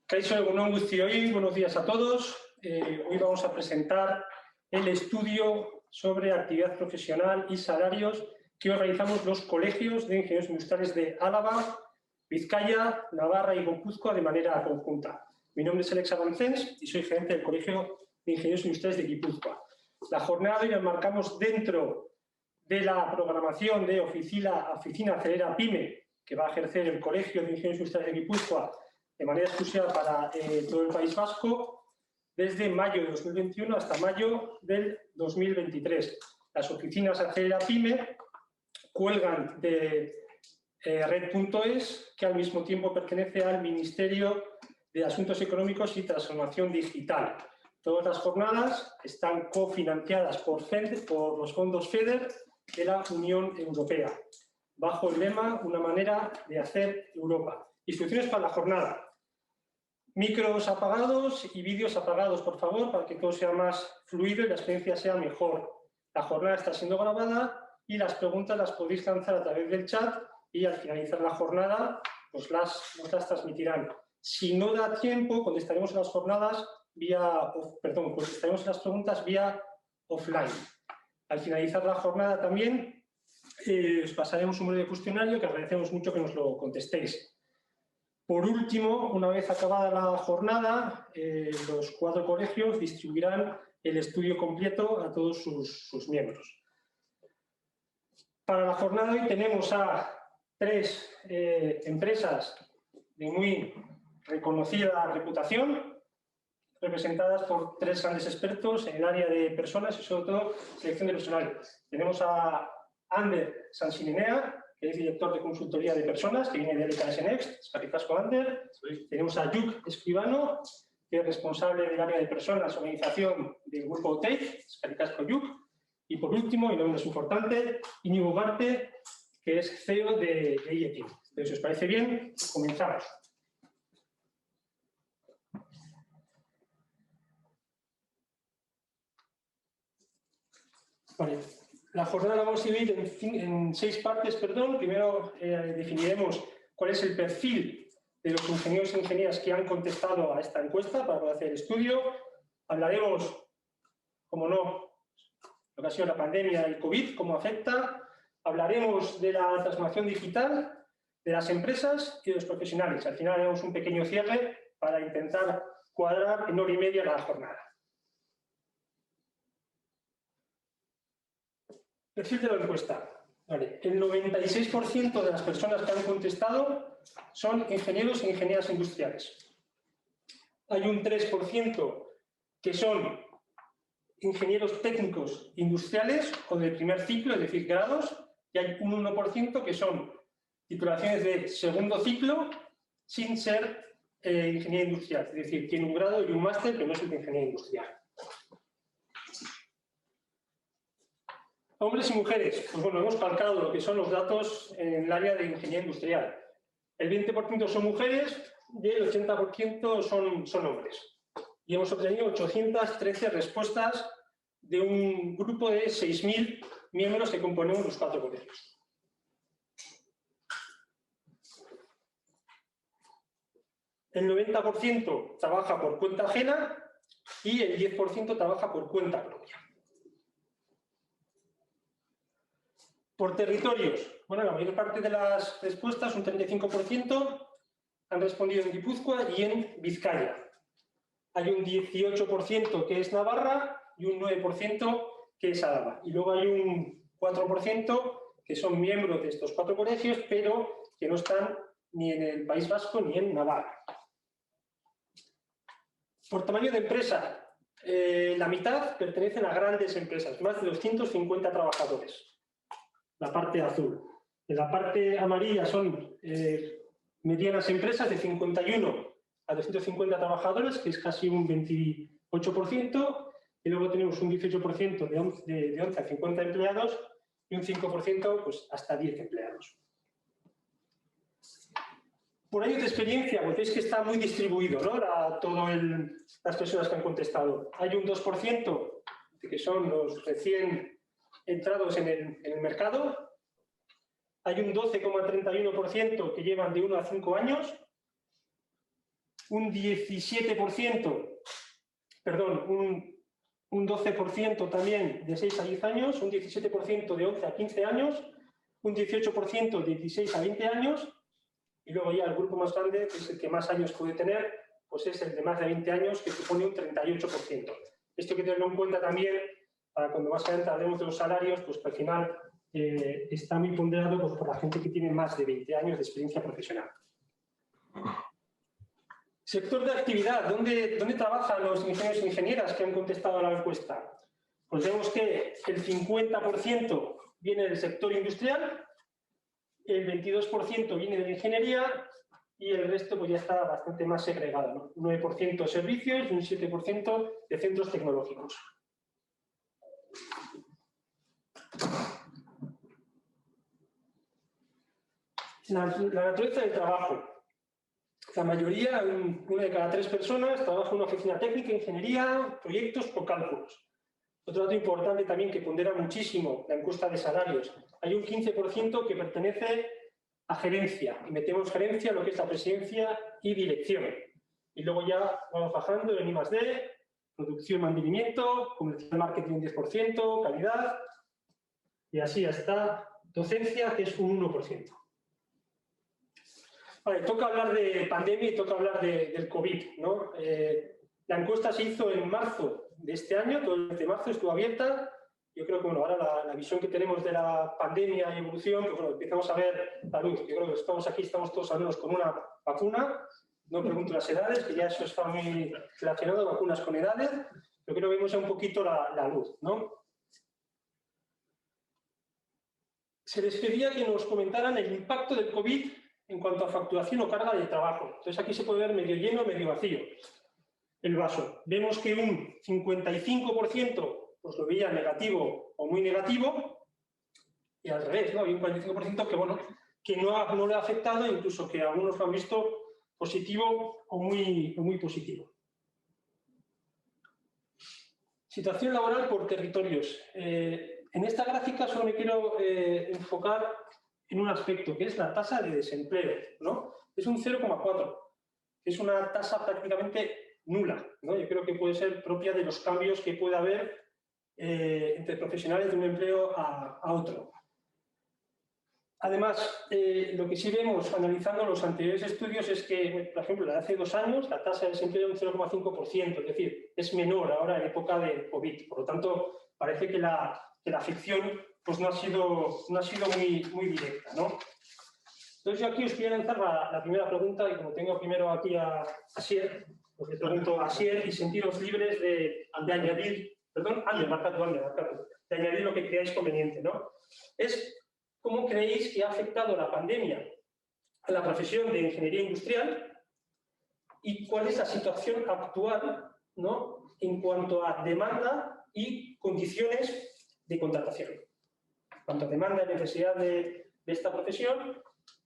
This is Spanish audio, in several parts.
Kaixo egunon guztioi, buenos días a todos. Hoy vamos a presentar el estudio sobre actividad profesional y salarios que organizamos los colegios de ingenieros industriales de Álava, Vizcaya, Navarra y Guipúzcoa de manera conjunta. Mi nombre es Alex Avancens y soy gerente del Colegio de Ingenieros Industriales de Guipúzcoa. La jornada de hoy la marcamos dentro de la programación de Oficina Acelera PYME que va a ejercer el Colegio de Ingenieros Industriales de Guipúzcoa de manera exclusiva para todo el País Vasco desde mayo de 2021 hasta mayo del 2023. Las oficinas Acelera PYME cuelgan de red.es, que al mismo tiempo pertenece al Ministerio de Asuntos Económicos y Transformación Digital. Todas las jornadas están cofinanciadas por los fondos FEDER de la Unión Europea, bajo el lema Una manera de hacer Europa. Instrucciones para la jornada. Micros apagados y vídeos apagados, por favor, para que todo sea más fluido y la experiencia sea mejor. La jornada está siendo grabada y las preguntas las podéis lanzar a través del chat y al finalizar la jornada pues nos las transmitirán. Si no da tiempo, contestaremos en las preguntas vía offline. Al finalizar la jornada también os pasaremos un breve cuestionario que agradecemos mucho que nos lo contestéis. Por último, una vez acabada la jornada, los 4 colegios distribuirán el estudio completo a todos sus miembros. Para la jornada de hoy tenemos a 3 empresas de muy reconocida reputación, representadas por 3 grandes expertos en el área de personas y sobre todo selección de personal. Tenemos a Ander Sansinenea, que es director de consultoría de personas, que viene de LKS Next, Escaricasco Ander. Tenemos a Yuk Escribano, que es responsable del área de personas, organización del grupo TEIC, Escaricasco Yuk. Y por último, y no menos importante, Íñigo Ugarte, que es CEO de IETIM. Entonces, si os parece bien, comenzamos. Vale. La jornada la vamos a dividir en 6 partes. Primero definiremos cuál es el perfil de los ingenieros e ingenieras que han contestado a esta encuesta para poder hacer el estudio. Hablaremos, como no, lo que ha sido la pandemia del COVID, cómo afecta. Hablaremos de la transformación digital, de las empresas y de los profesionales. Al final haremos un pequeño cierre para intentar cuadrar en hora y media la jornada. Perfil de la encuesta. Vale. El 96% de las personas que han contestado son ingenieros e ingenieras industriales. Hay un 3% que son ingenieros técnicos industriales o de primer ciclo, es decir, grados, y hay un 1% que son titulaciones de segundo ciclo sin ser ingeniería industrial, es decir, tiene un grado y un máster, pero no es el de ingeniería industrial. Hombres y mujeres, pues bueno, hemos calcado lo que son los datos en el área de ingeniería industrial. El 20% son mujeres y el 80% son hombres. Y hemos obtenido 813 respuestas de un grupo de 6.000 miembros que componemos los 4 colegios. El 90% trabaja por cuenta ajena y el 10% trabaja por cuenta propia. Por territorios, bueno, la mayor parte de las respuestas, un 35%, han respondido en Guipúzcoa y en Vizcaya. Hay un 18% que es Navarra y un 9% que es Álava. Y luego hay un 4% que son miembros de estos 4 colegios, pero que no están ni en el País Vasco ni en Navarra. Por tamaño de empresa, la mitad pertenecen a grandes empresas, más de 250 trabajadores. La parte azul. En la parte amarilla son medianas empresas de 51 a 250 trabajadores, que es casi un 28%, y luego tenemos un 18% de 11 a 50 empleados y un 5% pues, hasta 10 empleados. Por años de experiencia, pues veis que está muy distribuido, ¿no? Las personas que han contestado. Hay un 2% que son los recién entrados en el mercado. Hay un 12,31% que llevan de 1 a 5 años. un 17%, perdón, un 12% también de 6 a 10 años, un 17% de 11 a 15 años, un 18% de 16 a 20 años, y luego ya el grupo más grande, que es el que más años puede tener, pues es el de más de 20 años, que supone un 38%. Esto hay que tenerlo en cuenta también para cuando más adelante hablemos de los salarios, pues que al final está muy ponderado pues, por la gente que tiene más de 20 años de experiencia profesional. Sector de actividad, ¿dónde trabajan los ingenieros e ingenieras que han contestado a la encuesta? Pues vemos que el 50% viene del sector industrial, el 22% viene de la ingeniería y el resto pues, ya está bastante más segregado, ¿no? Un 9% servicios y un 7% de centros tecnológicos. La naturaleza del trabajo. La mayoría, una de cada 3 personas, trabaja en una oficina técnica, ingeniería, proyectos o cálculos. Otro dato importante también que pondera muchísimo la encuesta de salarios. Hay un 15% que pertenece a gerencia. Y metemos gerencia lo que es la presidencia y dirección. Y luego ya vamos bajando en I+D, producción y mantenimiento, comercial marketing un 10%, calidad, y así hasta docencia, que es un 1%. Vale, toca hablar de pandemia y toca hablar del COVID, ¿no? La encuesta se hizo en marzo de este año, todo el mes de marzo estuvo abierta. Yo creo que bueno, ahora la visión que tenemos de la pandemia y evolución, pues bueno, empezamos a ver la luz. Yo creo que estamos aquí, estamos todos al menos con una vacuna. No pregunto las edades, que ya eso está muy relacionado, vacunas con edades, pero creo que vemos ya un poquito la luz, ¿no? Se les pedía que nos comentaran el impacto del COVID en cuanto a facturación o carga de trabajo. Entonces aquí se puede ver medio lleno, medio vacío el vaso. Vemos que un 55% pues lo veía negativo o muy negativo, y al revés, ¿no? Hay un 45% que, bueno, que no le ha afectado, incluso que algunos lo han visto positivo o muy positivo. Situación laboral por territorios. En esta gráfica solo me quiero enfocar en un aspecto, que es la tasa de desempleo, ¿no? Es un 0,4, que es una tasa prácticamente nula, ¿no? Yo creo que puede ser propia de los cambios que puede haber entre profesionales de un empleo a otro. Además, lo que sí vemos analizando los anteriores estudios es que, por ejemplo, hace 2 años la tasa de desempleo es un 0,5%, es decir, es menor ahora en época de COVID. Por lo tanto, parece que la afección pues, no ha sido muy directa, ¿no? Entonces, yo aquí os quiero lanzar la primera pregunta, y como tengo primero aquí a Asier, pues le pregunto a Asier y sentiros libres de añadir, perdón, de añadir lo que creáis conveniente, ¿no? Es ¿cómo creéis que ha afectado la pandemia a la profesión de ingeniería industrial y cuál es la situación actual, ¿no? En cuanto a demanda y condiciones de contratación? En cuanto a demanda y necesidad de esta profesión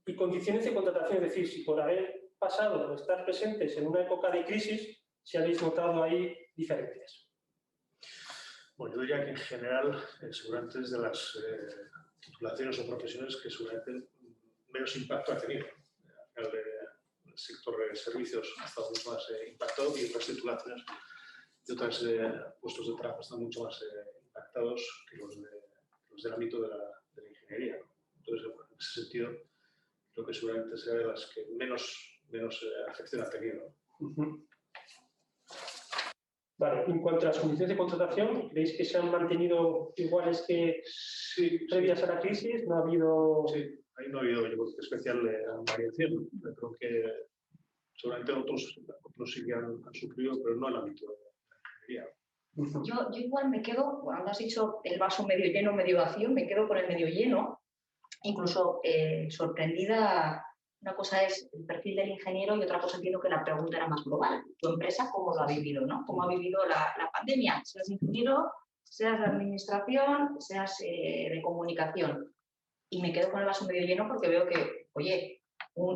y condiciones de contratación, es decir, si por haber pasado o estar presentes en una época de crisis, si habéis notado ahí diferencias. Bueno, yo diría que en general, seguramente es de las titulaciones o profesiones que seguramente menos impacto ha tenido. El sector de servicios ha estado mucho más impactado y otras titulaciones y otros puestos de trabajo están mucho más impactados que los del ámbito de la ingeniería, ¿no? Entonces, en ese sentido, creo que seguramente sea de las que menos afección ha tenido. Vale, en cuanto a las condiciones de contratación, ¿veis que se han mantenido iguales que previas a la crisis? ¿No ha habido...? Sí, ahí no ha habido, yo creo, especial variación. Yo creo que seguramente otros sí que han sufrido, pero no en el ámbito de la ingeniería. Yo igual me quedo, cuando has dicho el vaso medio lleno, medio vacío, me quedo con el medio lleno, incluso sorprendida. Una cosa es el perfil del ingeniero y otra cosa entiendo que la pregunta era más global. Tu empresa, ¿cómo lo ha vivido, ¿no? ¿Cómo ha vivido la pandemia? Seas ingeniero, seas de administración, seas de comunicación. Y me quedo con el vaso medio lleno porque veo que, oye,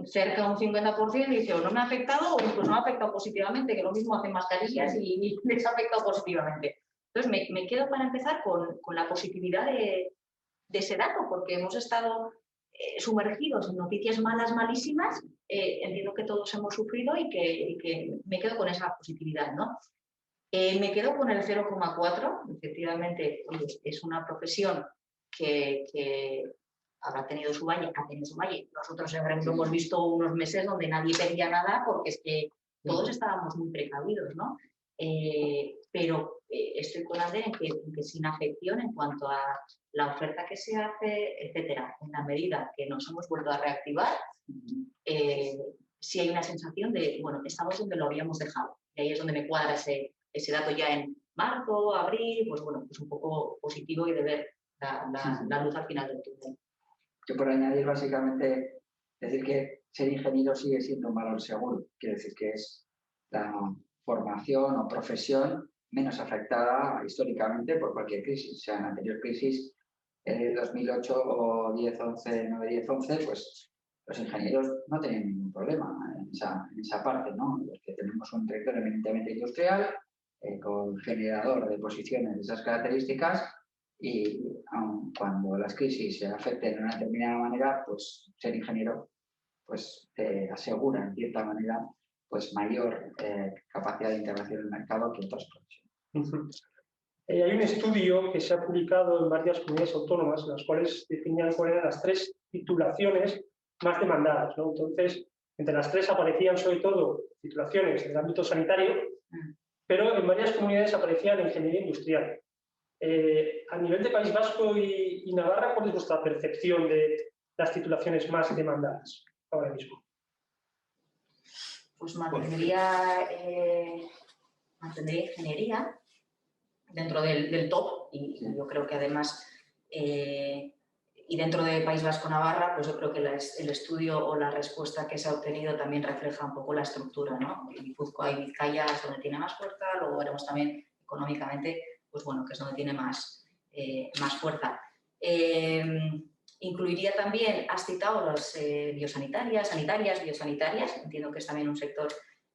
cerca de un 50% dice o no me ha afectado o incluso me ha afectado positivamente, que lo mismo hacen mascarillas y les ha afectado positivamente. Entonces, me quedo para empezar con la positividad de ese dato, porque hemos estado sumergidos en noticias malas, malísimas, entiendo que todos hemos sufrido y que me quedo con esa positividad, ¿no? Me quedo con el 0,4. Efectivamente, es una profesión que habrá tenido su valle, ha tenido su valle. Nosotros hemos visto unos meses donde nadie pedía nada porque es que todos estábamos muy precavidos, ¿no? Pero estoy con Ander en que sin afección en cuanto a la oferta que se hace, etcétera, en la medida que nos hemos vuelto a reactivar, sí hay una sensación de, bueno, estamos donde lo habíamos dejado. Y ahí es donde me cuadra ese dato ya en marzo, abril, pues bueno, pues un poco positivo y de ver la luz al final del túnel. Yo por añadir básicamente, decir que ser ingeniero sigue siendo un valor seguro. Quiere decir que es la formación o profesión menos afectada históricamente por cualquier crisis. O sea, en la anterior crisis, en 2008 o 10-11, 9-10-11, pues los ingenieros no tenían ningún problema en esa parte, ¿no? Los que tenemos un sector eminentemente industrial, con generador de posiciones de esas características, y aun cuando las crisis se afecten de una determinada manera, pues ser ingeniero pues te asegura en cierta manera pues mayor capacidad de integración en el mercado que otras profesiones. Hay un estudio que se ha publicado en varias comunidades autónomas en las cuales definían cuáles eran las 3 titulaciones más demandadas, ¿no? Entonces, entre las 3 aparecían sobre todo titulaciones del ámbito sanitario, pero en varias comunidades aparecía la ingeniería industrial. A nivel de País Vasco y Navarra, ¿cuál es vuestra percepción de las titulaciones más demandadas ahora mismo? Pues mantendría ingeniería dentro del top, y yo creo que además, y dentro de País Vasco-Navarra, pues yo creo que el estudio o la respuesta que se ha obtenido también refleja un poco la estructura, ¿no? En Guipúzcoa y Vizcaya es donde tiene más fuerza, luego veremos también económicamente, pues bueno, que es donde tiene más fuerza. Incluiría también, has citado las biosanitarias, biosanitarias, entiendo que es también un sector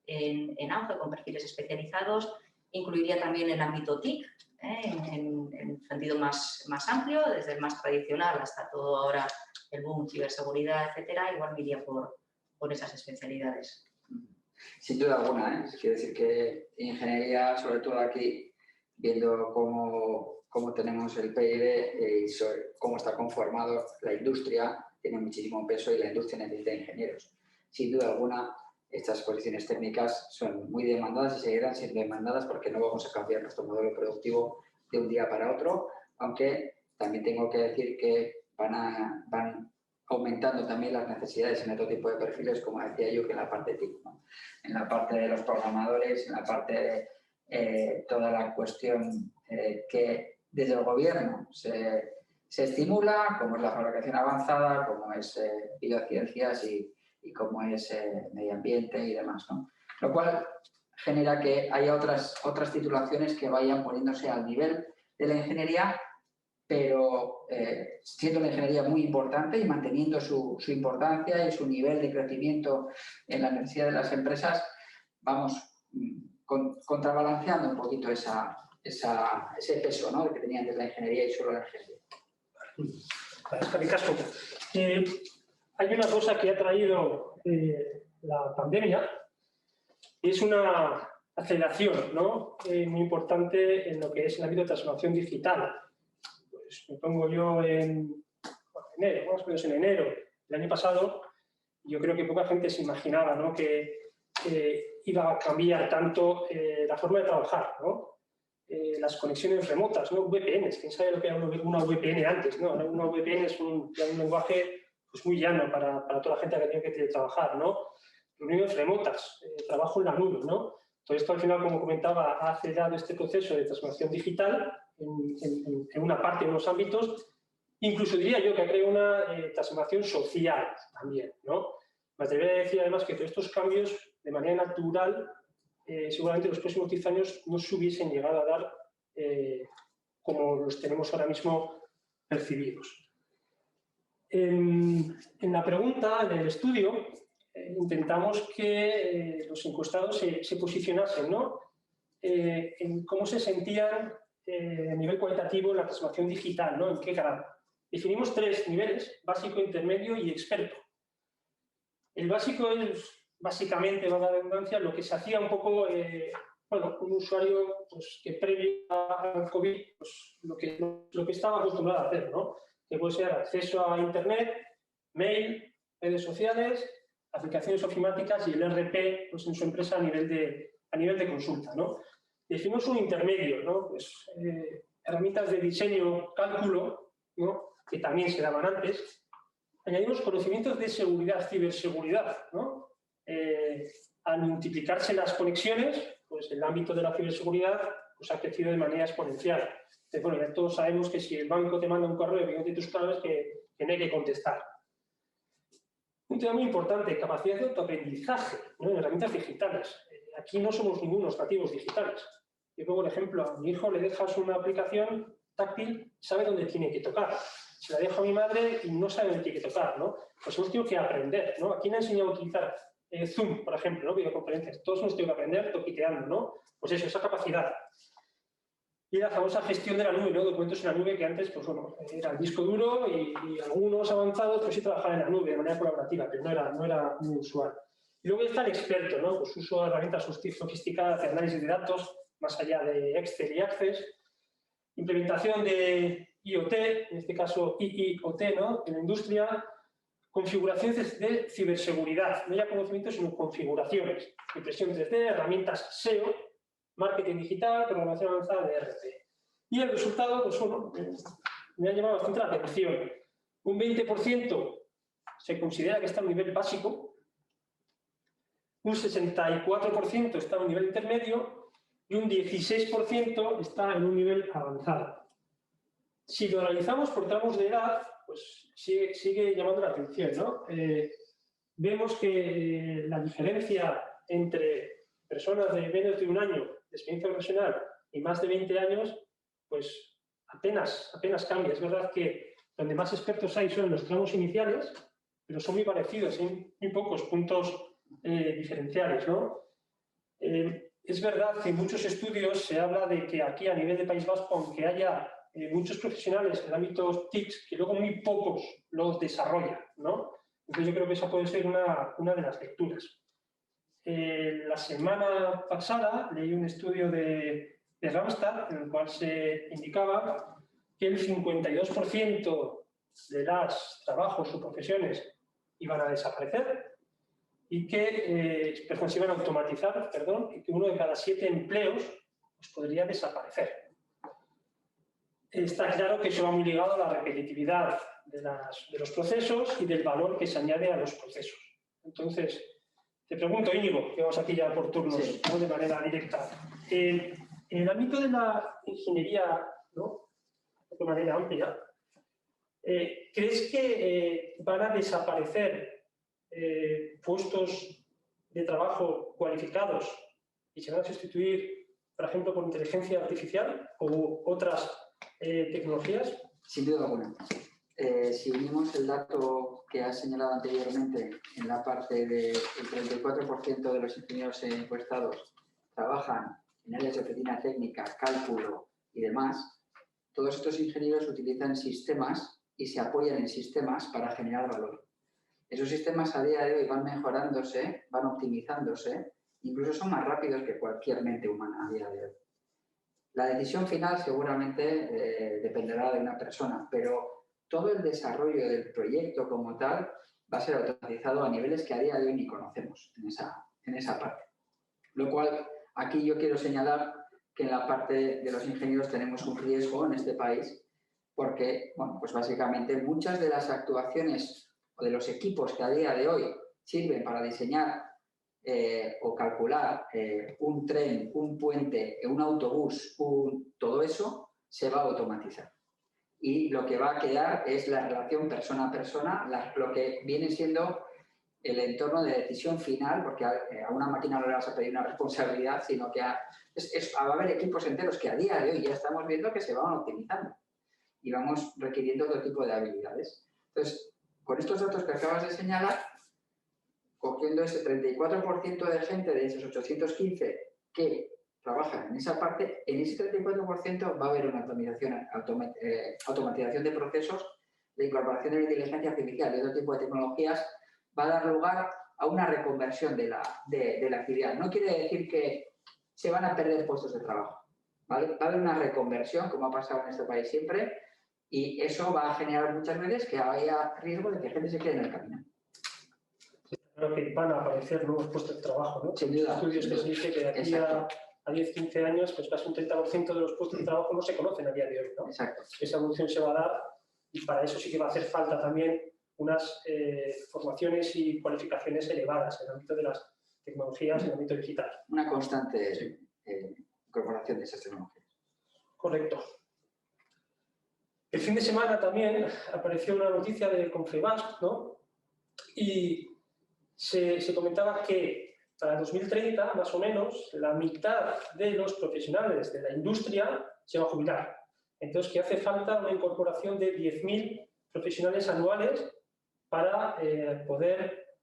en auge con perfiles especializados. Incluiría también el ámbito TIC, en sentido más amplio, desde el más tradicional hasta todo ahora el boom, ciberseguridad, etcétera. Igual me iría por esas especialidades. Sin duda alguna, quiero decir que ingeniería, sobre todo aquí, viendo cómo tenemos el PIB y sobre cómo está conformado la industria, tiene muchísimo peso y la industria necesita ingenieros. Sin duda alguna, estas posiciones técnicas son muy demandadas y seguirán siendo demandadas porque no vamos a cambiar nuestro modelo productivo de un día para otro, aunque también tengo que decir que van aumentando también las necesidades en otro tipo de perfiles, como decía yo, que en la parte TIC, ¿no? En la parte de los programadores, en la parte de toda la cuestión que desde el gobierno se estimula, como es la fabricación avanzada, como es biociencias y como es medio ambiente y demás, ¿no? Lo cual genera que haya otras titulaciones que vayan poniéndose al nivel de la ingeniería, pero siendo la ingeniería muy importante y manteniendo su importancia y su nivel de crecimiento en la necesidad de las empresas, vamos contrabalanceando un poquito ese peso, ¿no?, que tenía antes la ingeniería y solo la ingeniería. Hay una cosa que ha traído la pandemia, y es una aceleración, ¿no?, muy importante en lo que es el ámbito de transformación digital. Pues me pongo yo en enero, más o menos en enero del año pasado, yo creo que poca gente se imaginaba, ¿no?, que iba a cambiar tanto la forma de trabajar, ¿no? Las conexiones remotas, ¿no? VPNs. ¿Quién sabe lo que era una VPN antes, ¿no? Una VPN es un lenguaje pues, muy llano para toda la gente que tiene que teletrabajar, ¿no? Reuniones remotas, trabajo en la nube, ¿no? Todo esto, al final, como comentaba, ha acelerado este proceso de transformación digital en una parte, en unos ámbitos. Incluso diría yo que ha creado una transformación social también, ¿no? Me atrevería a decir, además, que todos estos cambios, de manera natural, seguramente en los próximos 10 años no se hubiesen llegado a dar como los tenemos ahora mismo percibidos. En la pregunta, en el estudio, intentamos que los encuestados se posicionasen, ¿no?, en cómo se sentían a nivel cualitativo en la transformación digital, ¿no?, en qué grado. definimos 3 niveles: básico, intermedio y experto. El básico es, básicamente, va a la redundancia, lo que se hacía un poco, bueno, un usuario pues, que previo al COVID, pues, lo que estaba acostumbrado a hacer, ¿no? Que puede ser acceso a Internet, mail, redes sociales, aplicaciones ofimáticas y el RP pues, en su empresa a nivel de consulta, ¿no? Definimos un intermedio, ¿no? Pues, herramientas de diseño, cálculo, ¿no? Que también se daban antes. Añadimos conocimientos de seguridad, ciberseguridad, ¿no? Al multiplicarse las conexiones, pues el ámbito de la ciberseguridad pues, ha crecido de manera exponencial. Entonces, bueno, ya todos sabemos que si el banco te manda un correo y no tiene tus claves, que no hay que contestar. Un tema muy importante, capacidad de autoaprendizaje, ¿no? En herramientas digitales. Aquí no somos ningunos nativos digitales. Yo pongo el ejemplo, a mi hijo le dejas una aplicación táctil, sabe dónde tiene que tocar. Se la dejo a mi madre y no sabe dónde tiene que tocar, ¿no? Pues hemos tenido que aprender, ¿no? ¿A quién ha enseñado a utilizar Zoom, por ejemplo, ¿no? Videoconferencias? Todos hemos tenido que aprender toquiteando, ¿no? Pues eso, esa capacidad. Y la famosa gestión de la nube, ¿no? Documentos en la nube que antes, pues bueno, era el disco duro y algunos avanzados pues sí trabajaban en la nube de manera colaborativa, pero no era muy usual. Y luego está el experto, ¿no? Pues uso de herramientas sofisticadas de análisis de datos, más allá de Excel y Access. Implementación de IoT, en este caso IIoT, ¿no? En la industria. Configuraciones de ciberseguridad, no ya conocimientos, sino configuraciones. Impresión 3D, herramientas SEO, marketing digital, programación avanzada de ERP. Y el resultado, pues bueno, me ha llamado bastante la atención. Un 20% se considera que está a un nivel básico, un 64% está a un nivel intermedio y un 16% está en un nivel avanzado. Si lo analizamos por tramos de edad, pues sigue llamando la atención, ¿no? Vemos que la diferencia entre personas de menos de un año de experiencia profesional y más de 20 años, pues apenas cambia. Es verdad que donde más expertos hay son en los tramos iniciales, pero son muy parecidos, hay muy pocos puntos diferenciales, ¿no? Es verdad que en muchos estudios se habla de que aquí a nivel de País Vasco, aunque haya muchos profesionales en el ámbito TICs, que luego muy pocos los desarrollan, ¿no? Entonces yo creo que esa puede ser una de las lecturas. La semana pasada leí un estudio de Randstad en el cual se indicaba que el 52% de los trabajos o profesiones iban a desaparecer y que se iban a automatizar, perdón, y que 1 de cada 7 empleos pues, podría desaparecer. Está claro que eso va muy ligado a la repetitividad de los procesos y del valor que se añade a los procesos. Entonces, te pregunto, Íñigo, que vamos aquí ya por turnos, sí, ¿no? De manera directa. En el ámbito de la ingeniería, ¿no? De manera amplia, ¿crees que van a desaparecer puestos de trabajo cualificados y se van a sustituir, por ejemplo, por inteligencia artificial o otras tecnologías? Sin duda alguna. Si unimos el dato que has señalado anteriormente en la parte del 34% de los ingenieros encuestados trabajan en áreas de oficina técnica, cálculo y demás, todos estos ingenieros utilizan sistemas y se apoyan en sistemas para generar valor. Esos sistemas a día de hoy van mejorándose, van optimizándose, incluso son más rápidos que cualquier mente humana a día de hoy. La decisión final seguramente dependerá de una persona, pero todo el desarrollo del proyecto como tal va a ser automatizado a niveles que a día de hoy ni conocemos en esa parte. Lo cual, aquí yo quiero señalar que en la parte de los ingenieros tenemos un riesgo en este país porque, bueno, pues básicamente muchas de las actuaciones o de los equipos que a día de hoy sirven para diseñar o calcular un tren, un puente, un autobús, todo eso se va a automatizar. Y lo que va a quedar es la relación persona a persona, lo que viene siendo el entorno de decisión final, porque a una máquina no le vas a pedir una responsabilidad, sino que va a haber equipos enteros que a día de hoy ya estamos viendo que se van optimizando y vamos requiriendo otro tipo de habilidades. Entonces, con estos datos que acabas de señalar, cogiendo ese 34% de gente de esos 815 que trabajan en esa parte, en ese 34% va a haber una automatización de procesos la incorporación de la inteligencia artificial y otro tipo de tecnologías va a dar lugar a una reconversión de la actividad. No quiere decir que se van a perder puestos de trabajo, ¿vale? Va a haber una reconversión, como ha pasado en este país siempre, y eso va a generar muchas veces que haya riesgo de que gente se quede en el camino. Creo que van a aparecer nuevos puestos de trabajo, ¿no? Sin duda. Estudios que se dice que de aquí a 10-15 años, pues casi un 30% de los puestos de trabajo no se conocen a día de hoy, ¿no? Exacto. Esa evolución se va a dar y para eso sí que va a hacer falta también unas formaciones y cualificaciones elevadas en el ámbito de las tecnologías, en el ámbito digital. Una constante incorporación de esas tecnologías. Correcto. El fin de semana también apareció una noticia de Confebask, ¿no? Y se comentaba que para 2030, más o menos, la mitad de los profesionales de la industria se va a jubilar. Entonces, que hace falta una incorporación de 10.000 profesionales anuales para poder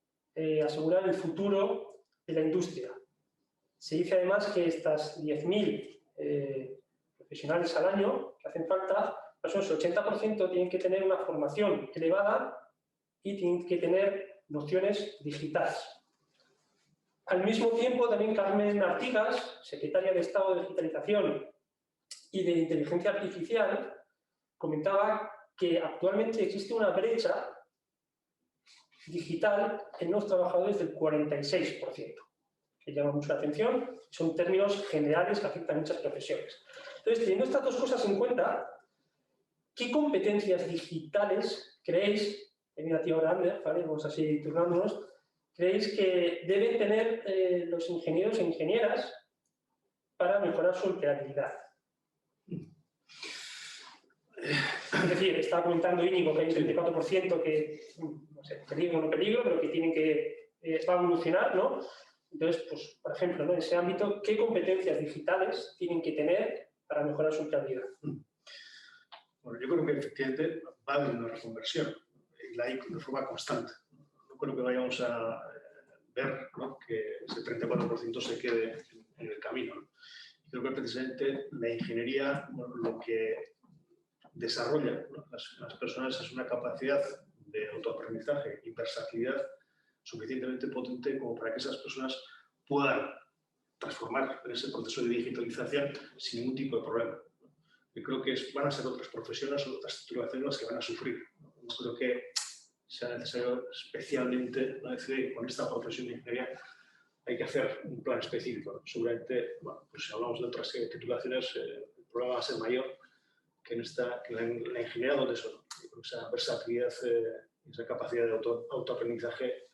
asegurar el futuro de la industria. Se dice además que estas 10.000 profesionales al año que hacen falta, más o menos el 80% tienen que tener una formación elevada y tienen que tener nociones digitales. Al mismo tiempo, también Carmen Artigas, secretaria de Estado de Digitalización y de Inteligencia Artificial, comentaba que actualmente existe una brecha digital en los trabajadores del 46%, que llama mucho la atención, son términos generales que afectan a muchas profesiones. Entonces, teniendo estas dos cosas en cuenta, ¿qué competencias digitales creéis, mira tío Ander, ¿vale? Vamos así turnándonos, creéis que deben tener los ingenieros e ingenieras para mejorar su empleabilidad? Es decir, estaba comentando Íñigo que hay un 34% que, no sé, peligro o no peligro, pero que tienen que, va a evolucionar, ¿no? Entonces, pues, por ejemplo, ¿no? En ese ámbito, ¿qué competencias digitales tienen que tener para mejorar su empleabilidad? Bueno, yo creo que efectivamente va a haber una reconversión y la hay de forma constante. No creo que vayamos a ver, ¿no?, que ese 34% se quede en el camino, ¿no? Creo que precisamente la ingeniería, bueno, lo que desarrolla, ¿no?, las personas es una capacidad de autoaprendizaje y versatilidad suficientemente potente como para que esas personas puedan transformar en ese proceso de digitalización sin ningún tipo de problema. Yo creo que van a ser otras profesiones o otras titulaciones las que van a sufrir. No creo que sea necesario especialmente, ¿no?, decir, con esta profesión de ingeniería hay que hacer un plan específico, ¿no? Seguramente, bueno, pues si hablamos de otras titulaciones, el problema va a ser mayor que en la ingeniería, donde son esa versatilidad y esa capacidad de autoaprendizaje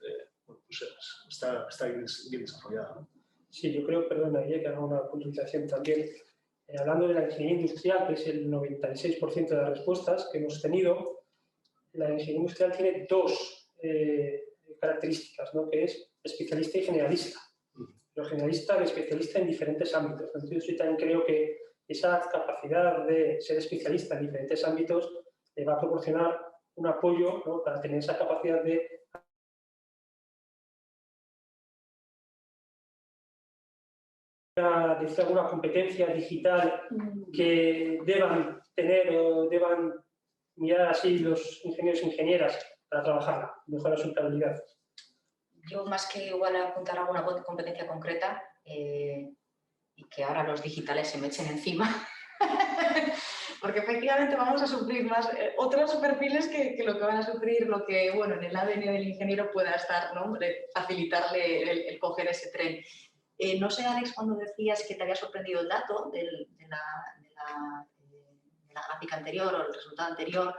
bueno, pues está bien desarrollada, ¿no? Sí, yo creo, perdona, que haga una puntualización también. Hablando de la ingeniería industrial, que es el 96% de las respuestas que hemos tenido, la ingeniería industrial tiene dos características, ¿no?, que es especialista y generalista. Pero generalista y especialista en diferentes ámbitos. Entonces, yo también creo que esa capacidad de ser especialista en diferentes ámbitos le va a proporcionar un apoyo, ¿no?, para tener esa capacidad de alguna competencia digital que deban tener o deban mirar así los ingenieros e ingenieras para trabajarla, mejorar su empleabilidad. Yo, más que igual apuntar a alguna competencia concreta, y que ahora los digitales se me echen encima, porque efectivamente vamos a sufrir más otros perfiles que lo que van a sufrir, lo que, bueno, en el ADN del ingeniero pueda estar, ¿no?, facilitarle el coger ese tren. No sé, Alex, cuando decías que te había sorprendido el dato de la gráfica anterior o el resultado anterior,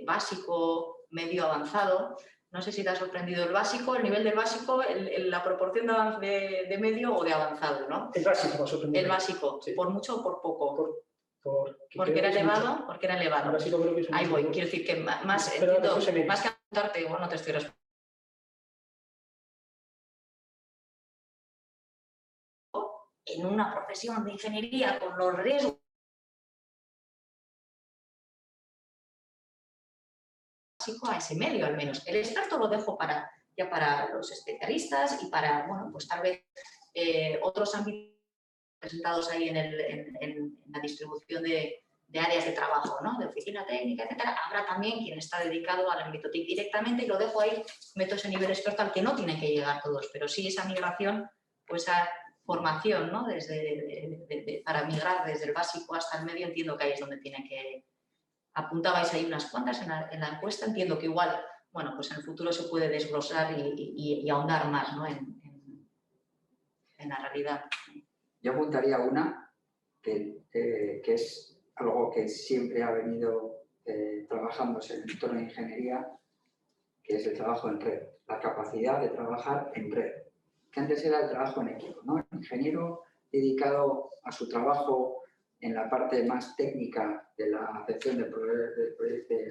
básico, medio, avanzado. No sé si te ha sorprendido el básico, el nivel del básico, la proporción de medio o de avanzado, ¿no? El básico me ha sorprendido. El básico, sí. ¿Por mucho o por poco? Porque era elevado, porque era elevado. El básico creo que es Ahí voy, quiero decir que más que apuntarte, bueno, te estoy respondiendo. En una profesión de ingeniería con los riesgos a ese medio, al menos. El experto lo dejo ya para los especialistas y para, bueno, pues tal vez otros ámbitos presentados ahí en la distribución de áreas de trabajo, ¿no? De oficina técnica, etcétera. Habrá también quien está dedicado al ámbito TIC directamente y lo dejo ahí, meto ese nivel experto al que no tienen que llegar todos, pero sí esa migración, pues esa formación, ¿no? Para migrar desde el básico hasta el medio, entiendo que ahí es donde tiene que... Apuntabais ahí unas cuantas en la encuesta, entiendo que igual, bueno, pues en el futuro se puede desglosar y ahondar más, ¿no? en la realidad. Yo apuntaría una que es algo que siempre ha venido trabajándose en el entorno de ingeniería, que es el trabajo en red, la capacidad de trabajar en red, que antes era el trabajo en equipo, ¿no? El ingeniero dedicado a su trabajo en la parte más técnica de la acepción de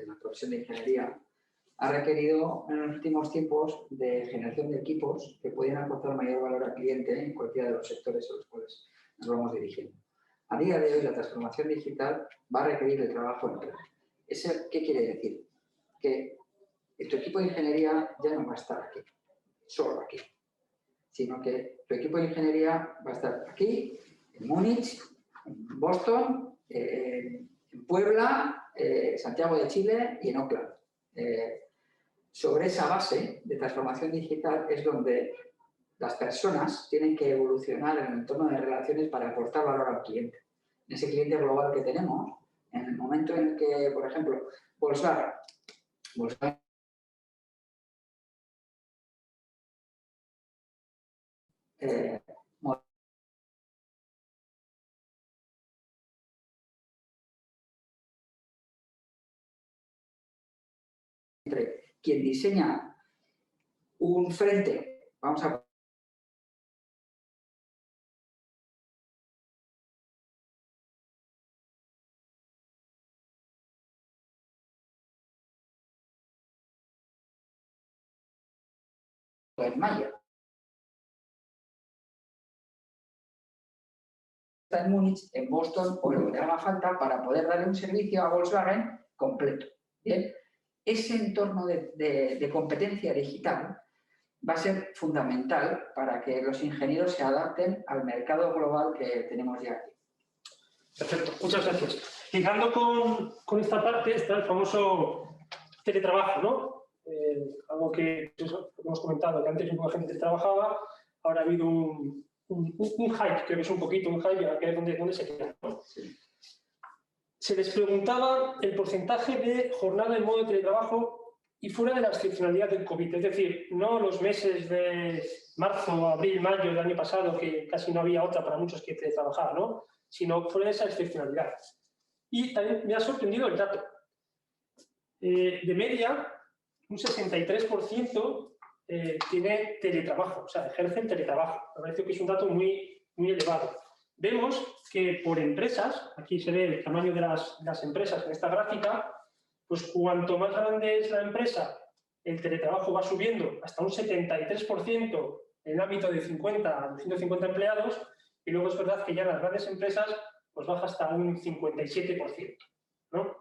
la profesión de ingeniería, ha requerido en los últimos tiempos de generación de equipos que pueden aportar mayor valor al cliente en cualquiera de los sectores a los cuales nos vamos dirigiendo. A día de hoy, la transformación digital va a requerir el trabajo en red. ¿Qué quiere decir? Que tu equipo de ingeniería ya no va a estar aquí, solo aquí, sino que tu equipo de ingeniería va a estar aquí, en Múnich, en Boston, en Puebla, Santiago de Chile y en Oakland. Sobre esa base de transformación digital es donde las personas tienen que evolucionar en el entorno de relaciones para aportar valor al cliente. En ese cliente global que tenemos, en el momento en el que, por ejemplo, Volkswagen entre quien diseña un frente, vamos a en Maya. Está en Múnich, en Boston o lo que haga falta para poder darle un servicio a Volkswagen completo. Bien, ese entorno de competencia digital va a ser fundamental para que los ingenieros se adapten al mercado global que tenemos ya aquí. Perfecto, muchas gracias. Ligando con esta parte está el famoso teletrabajo, ¿no? Algo que hemos comentado, que antes un poco de gente trabajaba, ahora ha habido un hype, creo que es un poquito un hype, que es donde se queda, ¿no? Sí. Se les preguntaba el porcentaje de jornada en modo de teletrabajo y fuera de la excepcionalidad del COVID, es decir, no los meses de marzo, abril, mayo del año pasado, que casi no había otra para muchos que teletrabajar, ¿no? Sino fuera de esa excepcionalidad. Y también me ha sorprendido el dato. De media, un 63% tiene teletrabajo, o sea, ejercen teletrabajo. Me parece que es un dato muy, muy elevado. Vemos que por empresas, aquí se ve el tamaño de las empresas en esta gráfica, pues cuanto más grande es la empresa, el teletrabajo va subiendo hasta un 73% en el ámbito de 50 a 150 empleados, y luego es verdad que ya en las grandes empresas pues baja hasta un 57%, ¿no?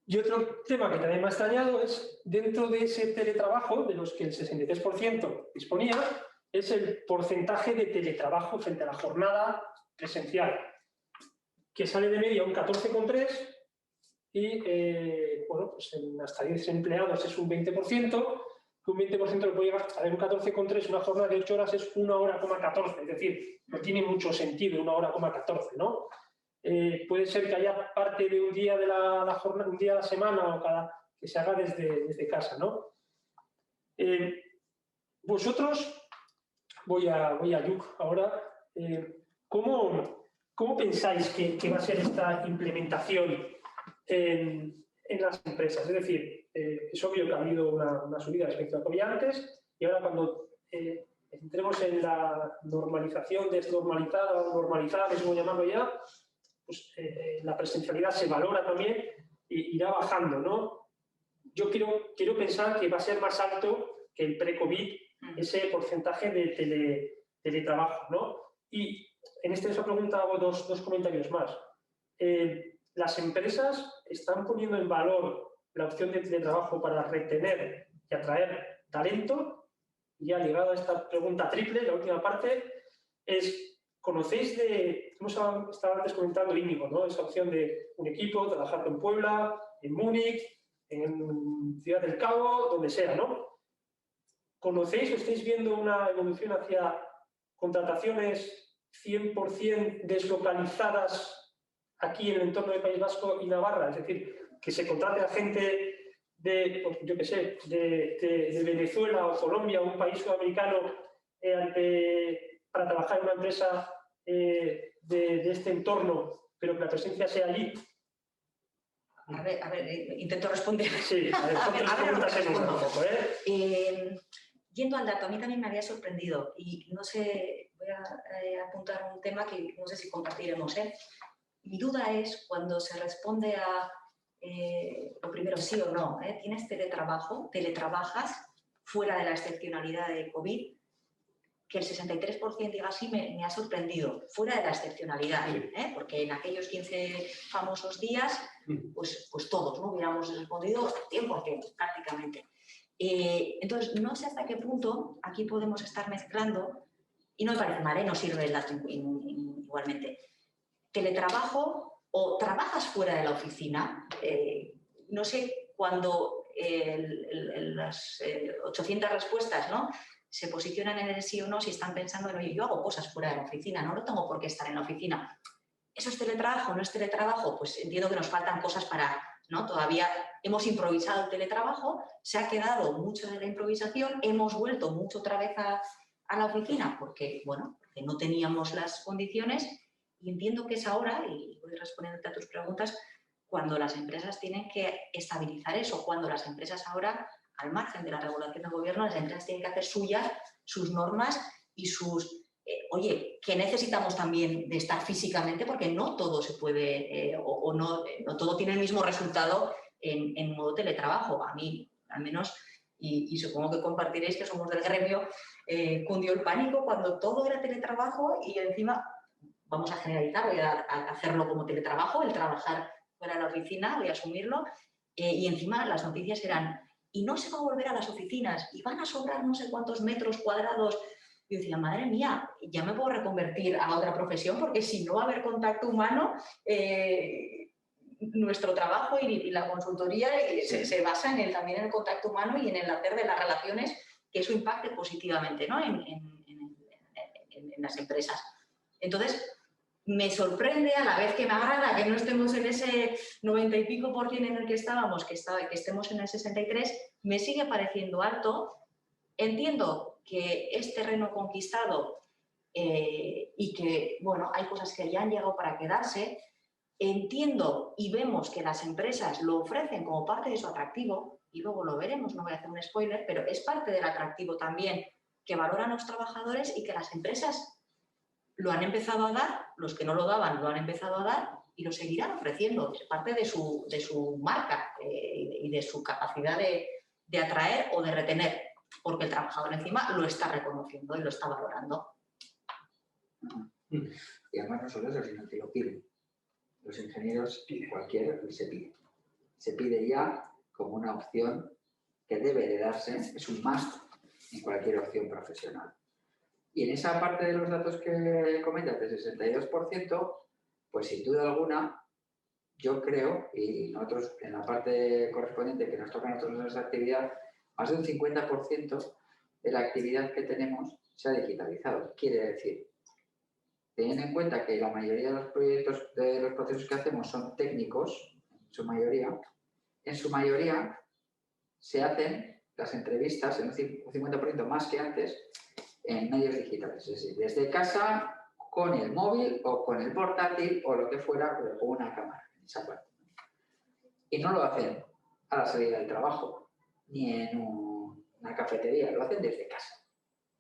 Y otro tema que también me ha extrañado es, dentro de ese teletrabajo, de los que el 63% disponía, es el porcentaje de teletrabajo frente a la jornada presencial, que sale de media un 14,3% y, bueno, pues en hasta 10 empleados es un 20%, que un 20% lo puede llegar a ver un 14,3%, una jornada de 8 horas es 1 hora, 14, es decir, no tiene mucho sentido 1 hora, 14, ¿no? Puede ser que haya parte de un día de la jornada, un día a la semana o que se haga desde casa, ¿no? Vosotros, voy a Luc ahora, ¿cómo pensáis que va a ser esta implementación en las empresas? Es decir, es obvio que ha habido una subida respecto a lo que había antes y ahora cuando entremos en la normalización, desnormalizada o normalizada, no sé cómo llamarlo ya, pues la presencialidad se valora también e irá bajando, ¿no? Yo quiero pensar que va a ser más alto que el pre-COVID ese porcentaje de teletrabajo, ¿no? Y en esa pregunta hago dos comentarios más. Las empresas están poniendo en valor la opción de teletrabajo para retener y atraer talento. Y ya ligado a esta pregunta triple, la última parte, es ¿Conocéis estaba antes comentando Íñigo, ¿no? Esa opción de un equipo, trabajar en Puebla, en Múnich, en Ciudad del Cabo, donde sea, ¿no? ¿Conocéis o estáis viendo una evolución hacia contrataciones 100% deslocalizadas aquí en el entorno del País Vasco y Navarra? Es decir, que se contrate a gente de, pues, yo qué sé, de Venezuela o Colombia o un país sudamericano para trabajar en una empresa de este entorno, pero que la presencia sea allí. A ver, intento responder. Sí, a ver, son tres preguntas en una un poco, ¿eh? Yendo al dato, a mí también me había sorprendido y no sé, voy a apuntar un tema que no sé si compartiremos, ¿eh? Mi duda es cuando se responde a lo primero, sí o no, ¿eh? ¿Tienes teletrabajo? ¿Teletrabajas fuera de la excepcionalidad de COVID? Que el 63% diga sí me ha sorprendido, fuera de la excepcionalidad, ¿eh? Porque en aquellos 15 famosos días, pues todos, ¿no? Hubiéramos respondido 100% prácticamente. Entonces, no sé hasta qué punto aquí podemos estar mezclando, y no me parece mal, no sirve el dato igualmente. Teletrabajo o trabajas fuera de la oficina. No sé cuando las 800 respuestas, ¿no?, se posicionan en el sí o no, si están pensando en, oye, yo hago cosas fuera de la oficina, no tengo por qué estar en la oficina. ¿Eso es teletrabajo? ¿No es teletrabajo? Pues entiendo que nos faltan cosas para, ¿no? Todavía hemos improvisado el teletrabajo, se ha quedado mucho de la improvisación, hemos vuelto mucho otra vez a la oficina porque, bueno, porque no teníamos las condiciones y entiendo que es ahora, y voy respondiéndote a tus preguntas, cuando las empresas tienen que estabilizar eso, cuando las empresas ahora, al margen de la regulación del gobierno, las empresas tienen que hacer suyas sus normas y sus... oye, que necesitamos también de estar físicamente porque no todo se puede no todo tiene el mismo resultado en modo teletrabajo. A mí, al menos, y supongo que compartiréis que somos del gremio, cundió el pánico cuando todo era teletrabajo y encima, vamos a generalizar, voy a hacerlo como teletrabajo, el trabajar fuera de la oficina, voy a asumirlo, y encima las noticias eran y no se va a volver a las oficinas y van a sobrar no sé cuántos metros cuadrados. Yo decía, madre mía, ya me puedo reconvertir a otra profesión porque si no va a haber contacto humano, nuestro trabajo y la consultoría se basa también en el contacto humano y en el hacer de las relaciones que eso impacte positivamente, ¿no?, en las empresas. Entonces, me sorprende a la vez que me agrada que no estemos en ese 90 y pico % en el que estábamos, que estemos en el 63, me sigue pareciendo alto. Entiendo que es terreno conquistado y que, bueno, hay cosas que ya han llegado para quedarse. Entiendo y vemos que las empresas lo ofrecen como parte de su atractivo y luego lo veremos, no voy a hacer un spoiler, pero es parte del atractivo también que valoran los trabajadores y que las empresas lo han empezado a dar, los que no lo daban lo han empezado a dar y lo seguirán ofreciendo. Es parte de su marca y de su capacidad de atraer o de retener, porque el trabajador encima lo está reconociendo y lo está valorando. Y además no solo eso, sino que lo piden. Los ingenieros, cualquiera, se pide. Se pide ya como una opción que debe de darse, es un must en cualquier opción profesional. Y en esa parte de los datos que comentas, del 62%, pues sin duda alguna, yo creo, y nosotros en la parte correspondiente que nos toca a nosotros en nuestra actividad, más de un 50% de la actividad que tenemos se ha digitalizado. Quiere decir, teniendo en cuenta que la mayoría de los proyectos, de los procesos que hacemos son técnicos, en su mayoría se hacen las entrevistas en un 50% más que antes en medios digitales, es decir, desde casa, con el móvil o con el portátil o lo que fuera, pero con una cámara en esa parte. Y no lo hacen a la salida del trabajo, ni en una cafetería, lo hacen desde casa.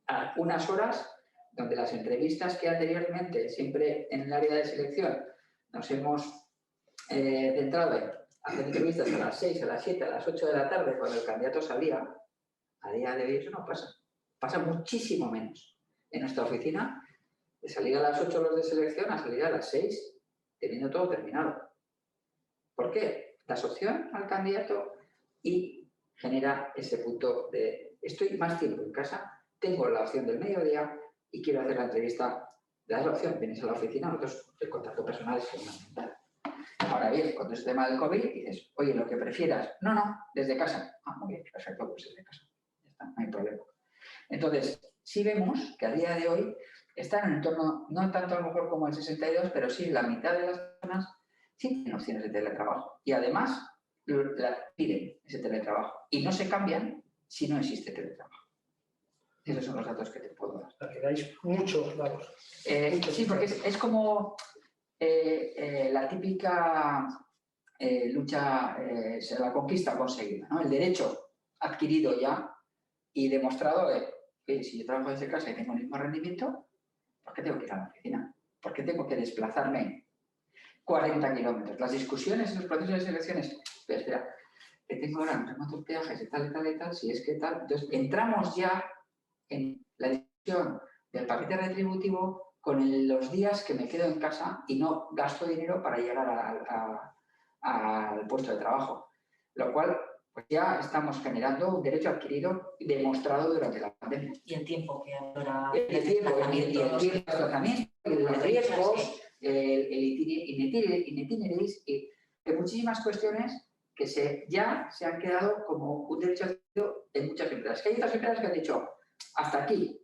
A unas horas donde las entrevistas que anteriormente, siempre en el área de selección, nos hemos centrado en hacer entrevistas a las 6, a las 7, a las 8 de la tarde, cuando el candidato salía, a día de hoy eso no pasa. Pasa muchísimo menos. En nuestra oficina, de salir a las 8 los de selección a salir a las 6, teniendo todo terminado. ¿Por qué? Das opción al candidato y genera ese punto de estoy más tiempo en casa, tengo la opción del mediodía y quiero hacer la entrevista le das la opción, vienes a la oficina, nosotros el contacto personal es fundamental. Ahora bien, cuando es el tema del COVID, dices, oye, lo que prefieras, no, desde casa. Ah, muy bien, perfecto, pues desde casa. Ya está, no hay problema. Entonces, sí vemos que a día de hoy están en un entorno, no tanto a lo mejor como el 62, pero sí la mitad de las personas sí tienen opciones de teletrabajo. Y además, piden ese teletrabajo. Y no se cambian si no existe teletrabajo. Esos son los datos que te puedo dar. La que dais muchos datos. Sí, porque es como la típica lucha, la conquista conseguida, ¿no? El derecho adquirido ya y demostrado de que si yo trabajo desde casa y tengo el mismo rendimiento, ¿por qué tengo que ir a la oficina? ¿Por qué tengo que desplazarme 40 kilómetros? Las discusiones en los procesos de selecciones, pero espera, que tengo ahora no sé cuántos peajes y tal, si es que tal. Entonces, entramos ya en la discusión del paquete retributivo con los días que me quedo en casa y no gasto dinero para llegar al puesto de trabajo. Lo cual, pues ya estamos generando un derecho adquirido y demostrado durante la pandemia. Y el tiempo que ahora... Y el tiempo de desplazamiento, los riesgos, el itineris y muchísimas cuestiones que ya se han quedado como un derecho adquirido en muchas empresas. Que hay otras empresas que han dicho, hasta aquí.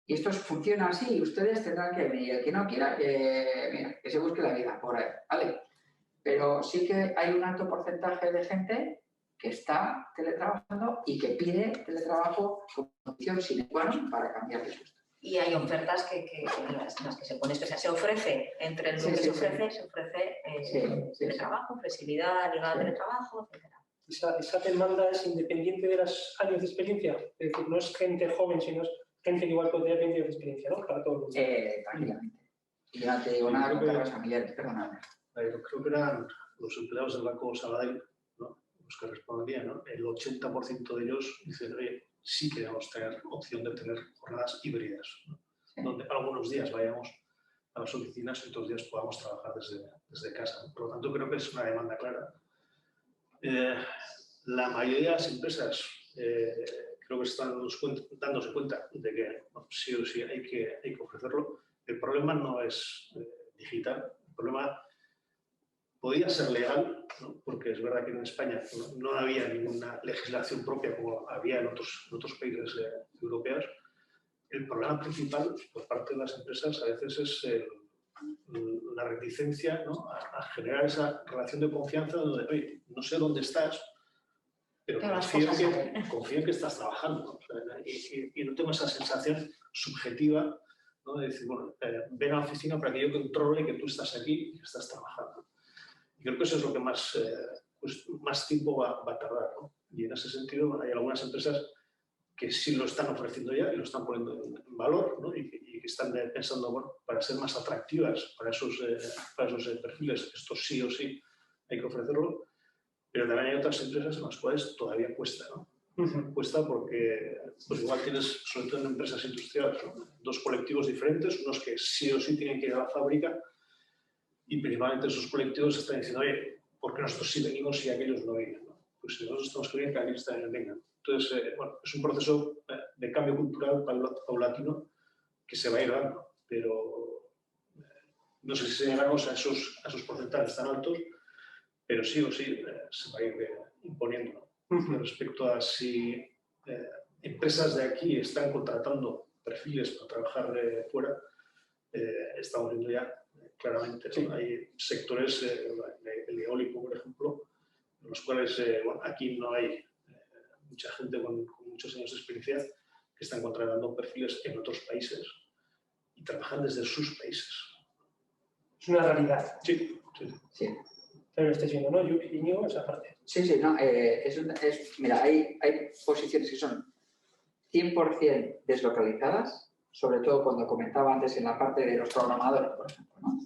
Y esto funciona así y ustedes tendrán que venir. El que no quiera, que se busque la vida por ahí, ¿vale? Pero sí que hay un alto porcentaje de gente que está teletrabajando y que pide teletrabajo como opción sine qua non para cambiar de puesto. Y hay ofertas en las que se pone especial. Se ofrece, entre lo que se ofrece teletrabajo, flexibilidad ligada al teletrabajo, etc. Esa demanda es independiente de los años de experiencia. Es decir, no es gente joven, sino es gente que igual podría tener años de experiencia, ¿no? Para todo el mundo. Tranquilamente. Y ya no te digo nada con cargas familiares, perdóname. Yo creo que eran los empleados del Banco Sabadell, ¿no? Los que respondían, ¿no? El 80% de ellos dicen, oye, sí queremos tener opción de tener jornadas híbridas, ¿no? Sí. Donde algunos días vayamos a las oficinas y otros días podamos trabajar desde casa, ¿no? Por lo tanto, creo que es una demanda clara. La mayoría de las empresas creo que están dándose cuenta de que bueno, sí o sí hay que ofrecerlo. El problema no es digital, el problema podía ser legal, ¿no? Porque es verdad que en España no había ninguna legislación propia como había en otros países europeos. El problema principal por parte de las empresas a veces es la reticencia, ¿no? a generar esa relación de confianza donde, oye, no sé dónde estás, pero confío en que estás trabajando, ¿no? O sea, y no tengo esa sensación subjetiva, ¿no? De decir, bueno, ven a la oficina para que yo controle que tú estás aquí y que estás trabajando. Y creo que eso es lo que más tiempo va a tardar, ¿no? Y en ese sentido hay algunas empresas que sí lo están ofreciendo ya y lo están poniendo en valor, ¿no? y que están pensando, bueno, para ser más atractivas para esos perfiles, esto sí o sí hay que ofrecerlo, pero también hay otras empresas en las cuales todavía cuesta, ¿no? Cuesta porque pues igual tienes, sobre todo en empresas industriales, ¿no? Dos colectivos diferentes, unos que sí o sí tienen que ir a la fábrica y principalmente esos colectivos están diciendo, oye, ¿por qué nosotros sí venimos y aquellos no vienen, ¿no? Pues si nosotros estamos queriendo que aquellos también vengan. Entonces, bueno, es un proceso de cambio cultural paulatino que se va a ir dando, pero no sé si llegamos a esos porcentajes tan altos, pero sí o sí se va a ir imponiendo, ¿no? Respecto a si empresas de aquí están contratando perfiles para trabajar fuera, estamos viendo ya claramente, ¿no? Hay sectores, el eólico, por ejemplo, en los cuales bueno, aquí no hay mucha gente con muchos años de experiencia que están contratando perfiles en otros países y trabajan desde sus países. Es una realidad. Sí. Pero lo estáis viendo, ¿no? Yo Íñigo, esa parte. Sí, no. Mira, hay posiciones que son 100% deslocalizadas, sobre todo cuando comentaba antes en la parte de los programadores, por ejemplo, ¿no?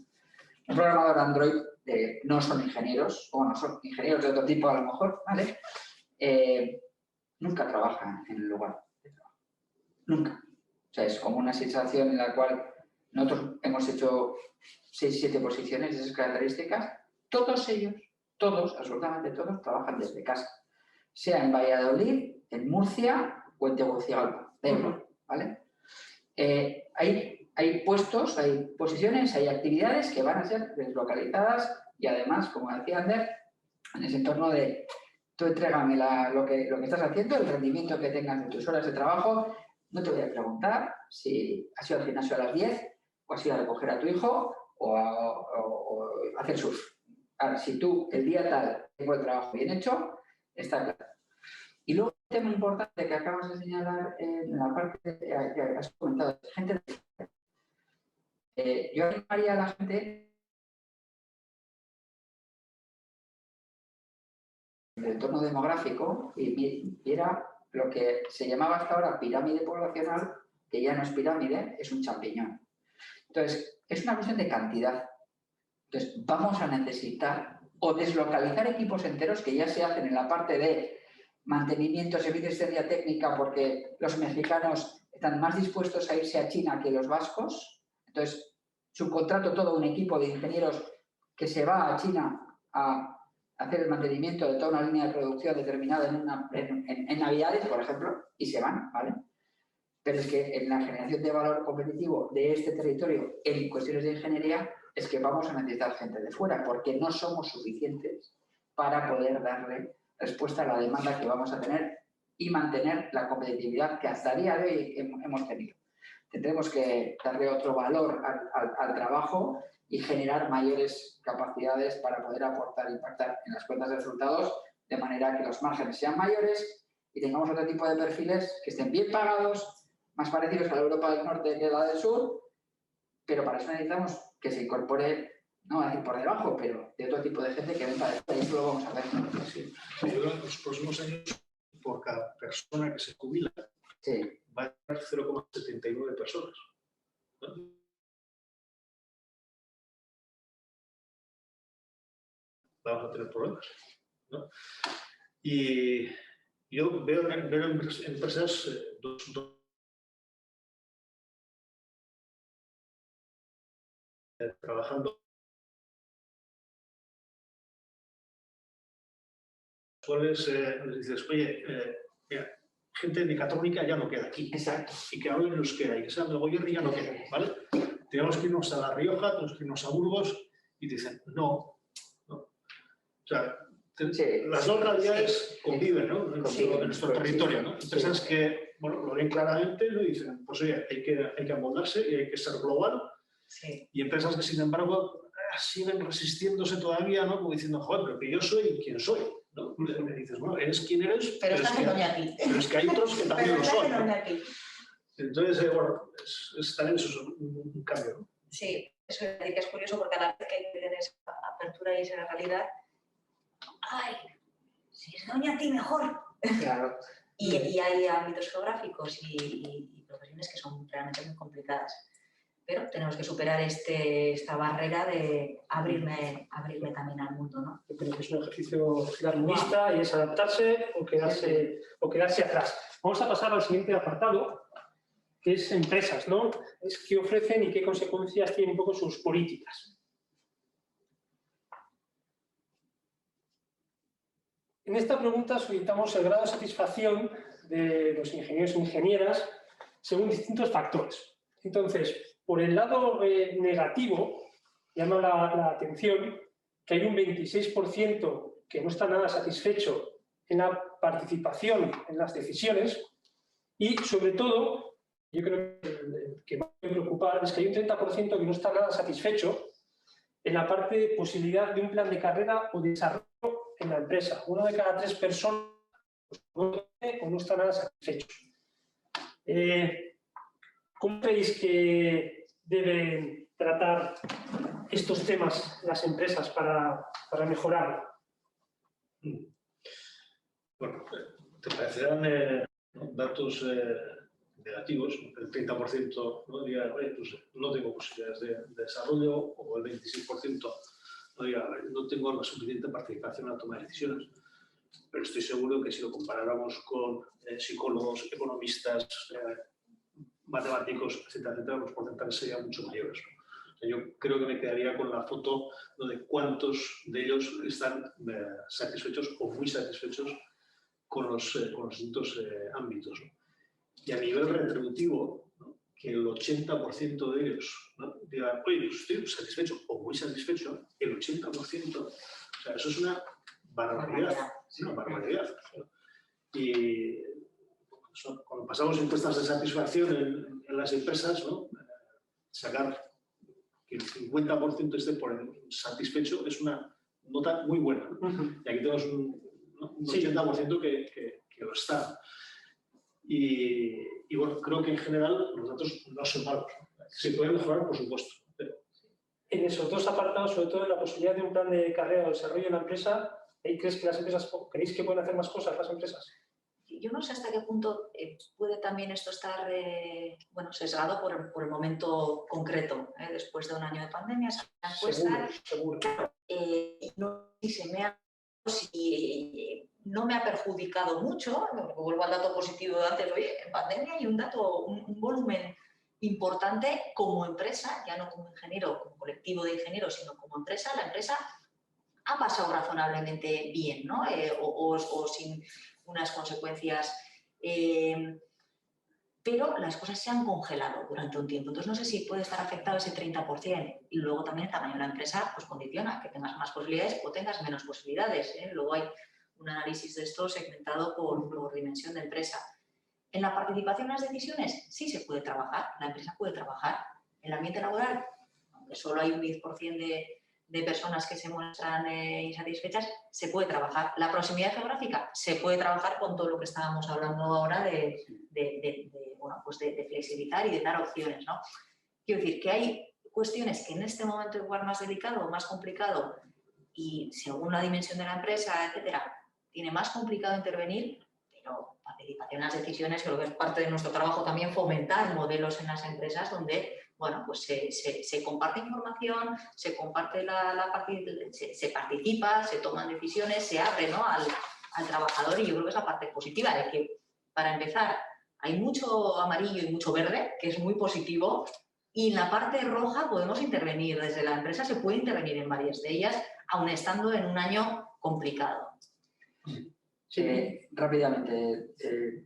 Un programador Android no son ingenieros, o no son ingenieros de otro tipo a lo mejor, ¿vale? Nunca trabajan en el lugar de trabajo. Nunca. O sea, es como una sensación en la cual nosotros hemos hecho 6-7 posiciones de esas características. Todos ellos, absolutamente todos, trabajan desde casa. Sea en Valladolid, en Murcia o en Tegucigalpa, ¿vale? Hay hay puestos, hay posiciones, hay actividades que van a ser deslocalizadas y además, como decía Ander, en ese entorno de tú entrégame lo que estás haciendo, el rendimiento que tengas de tus horas de trabajo, no te voy a preguntar si has ido al gimnasio a las 10 o has ido a recoger a tu hijo o a hacer surf. Ahora, si tú el día tal tengo el trabajo bien hecho, está claro. Y luego un tema importante que acabas de señalar en la parte que has comentado, gente yo animaría a la gente del entorno demográfico y viera lo que se llamaba hasta ahora pirámide poblacional, que ya no es pirámide, es un champiñón. Entonces, es una cuestión de cantidad. Entonces, vamos a necesitar o deslocalizar equipos enteros que ya se hacen en la parte de mantenimiento, servicio de asistencia técnica, porque los mexicanos están más dispuestos a irse a China que los vascos. Entonces, subcontrato todo un equipo de ingenieros que se va a China a hacer el mantenimiento de toda una línea de producción determinada en Navidades, por ejemplo, y se van, ¿vale? Pero es que en la generación de valor competitivo de este territorio en cuestiones de ingeniería es que vamos a necesitar gente de fuera porque no somos suficientes para poder darle respuesta a la demanda que vamos a tener y mantener la competitividad que hasta el día de hoy hemos tenido. Tendremos que darle otro valor al trabajo y generar mayores capacidades para poder aportar e impactar en las cuentas de resultados de manera que los márgenes sean mayores y tengamos otro tipo de perfiles que estén bien pagados, más parecidos a la Europa del Norte que a la del Sur, pero para eso necesitamos que se incorpore, no voy a decir por debajo, pero de otro tipo de gente que venga de fuera y eso lo vamos a ver. Sí. Yo creo que en los próximos años, por cada persona que se jubila, sí, va a tener 0,79 personas, ¿no? Vamos a tener problemas, ¿no? Y yo veo en empresas trabajando, dices, oye, mira, gente de mecatrónica ya no queda aquí. exacto. Y que hablen euskera y que sean de Goierri ya no queda, ¿vale? Tenemos que irnos a La Rioja, tenemos que irnos a Burgos y te dicen, no. O sea, las dos realidades conviven, ¿no? En nuestro territorio, ¿no? Empresas que, bueno, lo ven claramente, ¿no? Y dicen, pues oye, hay que amoldarse y hay que ser global. Sí. Y empresas que, sin embargo, siguen resistiéndose todavía, ¿no? Como diciendo, joder, pero que yo soy quien soy, ¿no? Le dices, bueno, eres quien eres, pero estás en aquí. Pero es que hay otros que también lo son, ¿no? Aquí. Entonces, bueno, también eso es un cambio, ¿no? Sí, eso es curioso porque a la vez que tienes apertura y esa realidad, ¡ay! Si es Doñati mejor. Claro. Y hay ámbitos geográficos y profesiones que son realmente muy complicadas. Pero tenemos que superar esta barrera de abrirme también al mundo, ¿no? Yo creo que es un ejercicio larguista y es adaptarse o quedarse atrás. Vamos a pasar al siguiente apartado, que es empresas, ¿no? Es qué ofrecen y qué consecuencias tienen un poco sus políticas. En esta pregunta solicitamos el grado de satisfacción de los ingenieros e ingenieras según distintos factores. Entonces, por el lado negativo, llama la atención que hay un 26% que no está nada satisfecho en la participación en las decisiones y, sobre todo, yo creo que el que más me preocupa es que hay un 30% que no está nada satisfecho en la parte de posibilidad de un plan de carrera o desarrollo en la empresa. 1 de cada 3 personas o no está nada satisfechos. ¿Cómo creéis que deben tratar estos temas las empresas para mejorarlo? Bueno, te parecerán datos negativos. El 30% no diga, pues no tengo posibilidades de desarrollo, o el 26% no diga, no tengo la suficiente participación en la toma de decisiones. Pero estoy seguro que si lo comparáramos con psicólogos, economistas, matemáticos, etcétera, los porcentajes serían mucho mayores. Yo creo que me quedaría con la foto de cuántos de ellos están satisfechos o muy satisfechos con los distintos ámbitos, ¿no? Y a nivel retributivo, ¿no? que el 80% de ellos, ¿no?, digan, oye, pues estoy satisfecho o muy satisfecho, el 80%, o sea, eso es una barbaridad, una barbaridad. Y cuando pasamos encuestas de satisfacción en las empresas, ¿no?, sacar que el 50% esté por satisfecho es una nota muy buena, ¿no? Y aquí tenemos un 80% que lo está. Y bueno, creo que en general los datos no son malos. Se pueden mejorar, por supuesto. Pero... En esos dos apartados, sobre todo en la posibilidad de un plan de carrera o desarrollo en la empresa, ¿crees que las empresas, creéis que pueden hacer más cosas las empresas? Yo no sé hasta qué punto puede también esto estar bueno, sesgado por el momento concreto. Después de un año de pandemia, se ha encuesta, Seguro. No sé si no me ha perjudicado mucho, vuelvo al dato positivo de antes, oye, en pandemia hay un volumen importante como empresa, ya no como ingeniero, como colectivo de ingenieros, sino como empresa. La empresa ha pasado razonablemente bien, ¿no? O sin unas consecuencias, pero las cosas se han congelado durante un tiempo. Entonces, no sé si puede estar afectado ese 30%. Y luego también el tamaño de la empresa pues condiciona que tengas más posibilidades o tengas menos posibilidades, ¿eh? Luego hay un análisis de esto segmentado por dimensión de empresa. En la participación en las decisiones sí se puede trabajar, la empresa puede trabajar. En el ambiente laboral, aunque solo hay un 10% de personas que se muestran insatisfechas, se puede trabajar. La proximidad geográfica se puede trabajar con todo lo que estábamos hablando ahora de flexibilizar y de dar opciones, ¿no? Quiero decir que hay cuestiones que en este momento igual más delicado o más complicado y según la dimensión de la empresa, etcétera, tiene más complicado intervenir, pero participación en las decisiones, creo que es parte de nuestro trabajo también fomentar modelos en las empresas donde, bueno, pues se comparte información, se comparte se participa, se toman decisiones, se abre, ¿no?, al trabajador, y yo creo que es la parte positiva de que, para empezar, hay mucho amarillo y mucho verde, que es muy positivo, y en la parte roja podemos intervenir. Desde la empresa se puede intervenir en varias de ellas, aun estando en un año complicado. Rápidamente,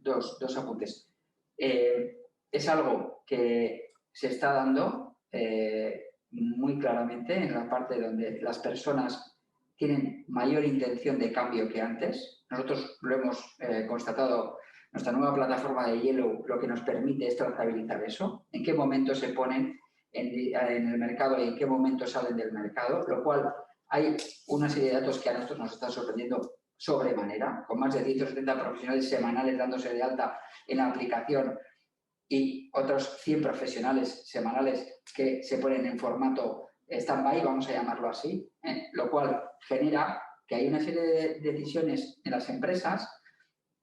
dos apuntes. Es algo que se está dando muy claramente en la parte donde las personas tienen mayor intención de cambio que antes. Nosotros lo hemos constatado. Nuestra nueva plataforma de Yellow lo que nos permite es trazabilizar eso, en qué momento se ponen en el mercado y en qué momento salen del mercado, lo cual hay una serie de datos que a nosotros nos están sorprendiendo sobremanera, con más de 170 profesionales semanales dándose de alta en la aplicación y otros 100 profesionales semanales que se ponen en formato stand-by, vamos a llamarlo así, lo cual genera que hay una serie de decisiones en las empresas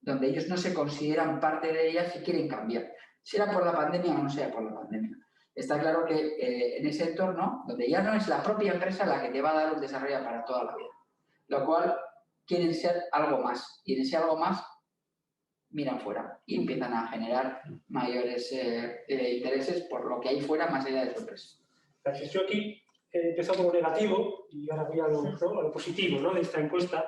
donde ellos no se consideran parte de ellas y quieren cambiar, sea por la pandemia o no sea por la pandemia. Está claro que en ese entorno, donde ya no es la propia empresa la que te va a dar un desarrollo para toda la vida, lo cual quieren ser algo más, y en ese algo más miran fuera y empiezan a generar mayores intereses por lo que hay fuera más allá de su empresa. Gracias. Yo aquí he empezado con lo negativo y ahora voy a lo positivo, ¿no?, de esta encuesta,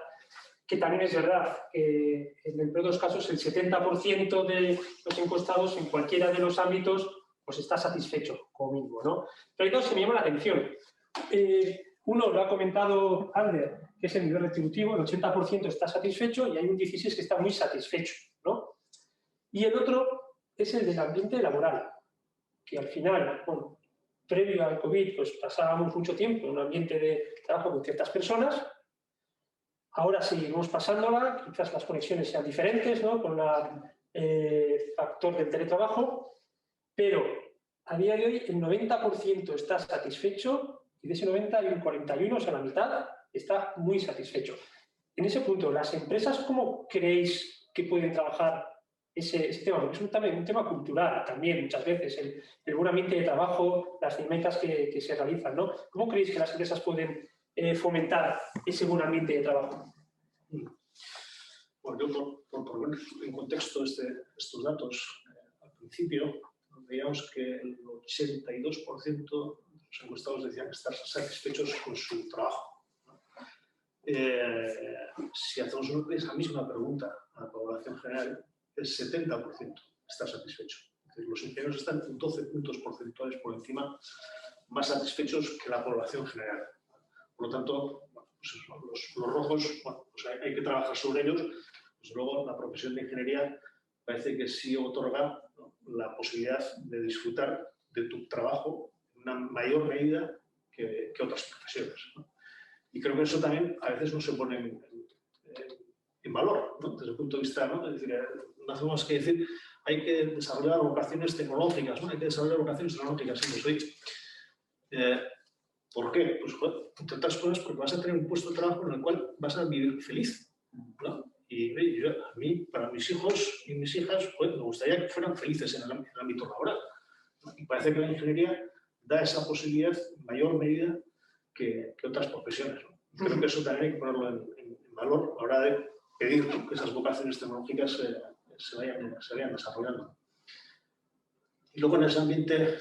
que también es verdad que en el peor de los casos el 70% de los encuestados en cualquiera de los ámbitos pues está satisfecho como mínimo, ¿no? Pero hay dos que me llaman la atención. Uno lo ha comentado Ander, que es el nivel retributivo, el 80% está satisfecho y hay un 16% que está muy satisfecho, ¿no? Y el otro es el del ambiente laboral, que al final, bueno, previo al COVID, pues pasábamos mucho tiempo en un ambiente de trabajo con ciertas personas. Ahora seguimos pasándola, quizás las conexiones sean diferentes, ¿no?, con el factor del teletrabajo, pero a día de hoy el 90% está satisfecho y de ese 90 hay un 41%, o sea, la mitad, está muy satisfecho. En ese punto, ¿las empresas cómo creéis que pueden trabajar ese tema? Porque es un tema cultural también, muchas veces, el buen ambiente de trabajo, las dinámicas que se realizan, ¿no? ¿Cómo creéis que las empresas pueden fomentar ese buen ambiente de trabajo? Bueno, yo por poner en contexto estos datos, al principio veíamos que el 82% de los encuestados decían estar satisfechos con su trabajo, ¿no? Si hacemos esa misma pregunta a la población general, el 70% está satisfecho. Los ingenieros están 12 puntos porcentuales por encima, más satisfechos que la población general. Por lo tanto, bueno, pues eso, los rojos, bueno, pues hay que trabajar sobre ellos. Desde luego, la profesión de ingeniería parece que sí otorga, ¿no?, la posibilidad de disfrutar de tu trabajo en una mayor medida que otras profesiones, ¿no? Y creo que eso también a veces no se pone en valor, ¿no?, desde el punto de vista, ¿no? Es decir, no hacemos más que decir, hay que desarrollar vocaciones tecnológicas, ¿no? Hay que desarrollar vocaciones tecnológicas. Sí, pues, oye, ¿por qué? Pues, bueno, entre otras cosas, porque vas a tener un puesto de trabajo en el cual vas a vivir feliz, ¿no? Y yo, a mí, para mis hijos y mis hijas, pues, me gustaría que fueran felices en el ámbito laboral, ¿no? Y parece que la ingeniería da esa posibilidad en mayor medida que otras profesiones, ¿no? Creo que eso también hay que ponerlo en valor a la hora de pedir, ¿no?, que esas vocaciones tecnológicas se vayan desarrollando. Y luego en ese ambiente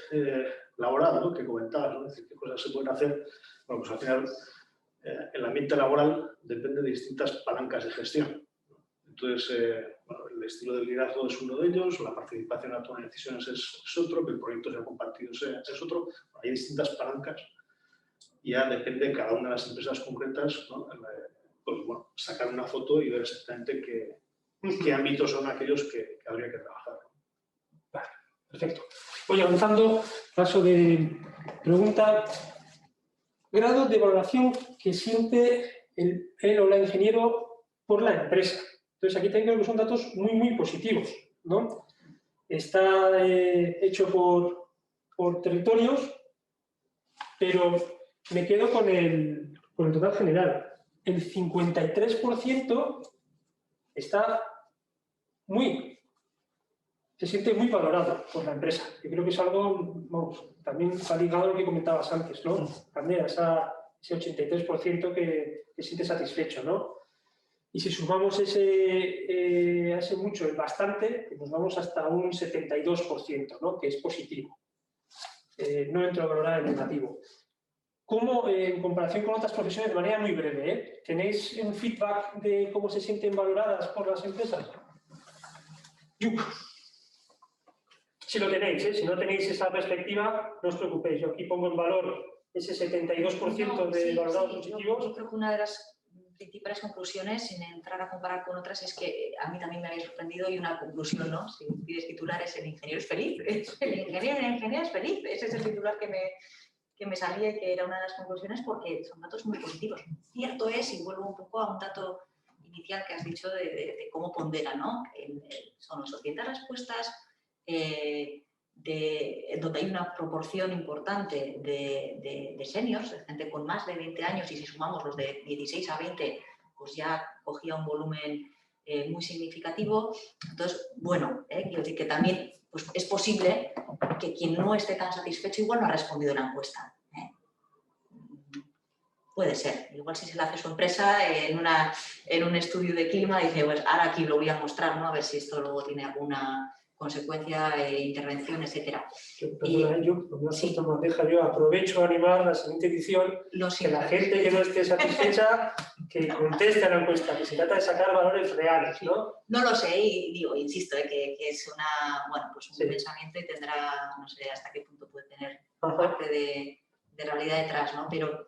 laboral, ¿no?, que comentabas, ¿no?, es decir, qué cosas se pueden hacer. Bueno, pues al final el ambiente laboral depende de distintas palancas de gestión. Entonces, bueno, el estilo de liderazgo es uno de ellos, la participación en la toma de decisiones es otro, que el proyecto sea compartido es otro. Hay distintas palancas y ya depende de cada una de las empresas concretas, ¿no?, pues, bueno, sacar una foto y ver exactamente qué ámbitos son aquellos que habría que trabajar. Vale, perfecto. Voy avanzando. Paso de pregunta. Grado de valoración que siente él o la ingeniero por la empresa. Entonces, aquí tengo que son datos muy positivos, ¿no? Está hecho por territorios, pero me quedo con el total general. El 53% se siente muy valorado por la empresa. Yo creo que es algo, vamos, también está ligado a lo que comentabas antes, ¿no? También ese 83% que se siente satisfecho, ¿no? Y si sumamos a ese mucho, el bastante, nos vamos hasta un 72%, ¿no?, que es positivo. No entro a valorar el negativo. ¿Cómo, en comparación con otras profesiones, de manera muy breve, tenéis un feedback de cómo se sienten valoradas por las empresas? Si lo tenéis, si no tenéis esa perspectiva, no os preocupéis. Yo aquí pongo en valor ese 72% de valorados positivos. Yo creo que una de las principales conclusiones, sin entrar a comparar con otras, es que a mí también me había sorprendido, y una conclusión, ¿no?, si pides titulares, el ingeniero es feliz. El ingeniero es feliz. Ese es el titular que me salía y que era una de las conclusiones, porque son datos muy positivos. Cierto es, y vuelvo un poco a un dato inicial que has dicho de cómo pondera, ¿no? Son 800 respuestas, donde hay una proporción importante de seniors, de gente con más de 20 años, y si sumamos los de 16 a 20, pues ya cogía un volumen muy significativo. Entonces, bueno, quiero decir que también pues, es posible que quien no esté tan satisfecho igual no ha respondido la encuesta. Puede ser. Igual si se le hace a su empresa en un estudio de clima, dice, pues ahora aquí lo voy a mostrar, ¿no?, a ver si esto luego tiene alguna consecuencia, intervención, etcétera. Yo aprovecho a animar la siguiente edición, que la gente que no esté satisfecha, que conteste a la encuesta, que se trata de sacar valores reales, ¿no? No lo sé, y digo, insisto, que es un pensamiento, y tendrá, no sé hasta qué punto puede tener parte de realidad detrás, ¿no? Pero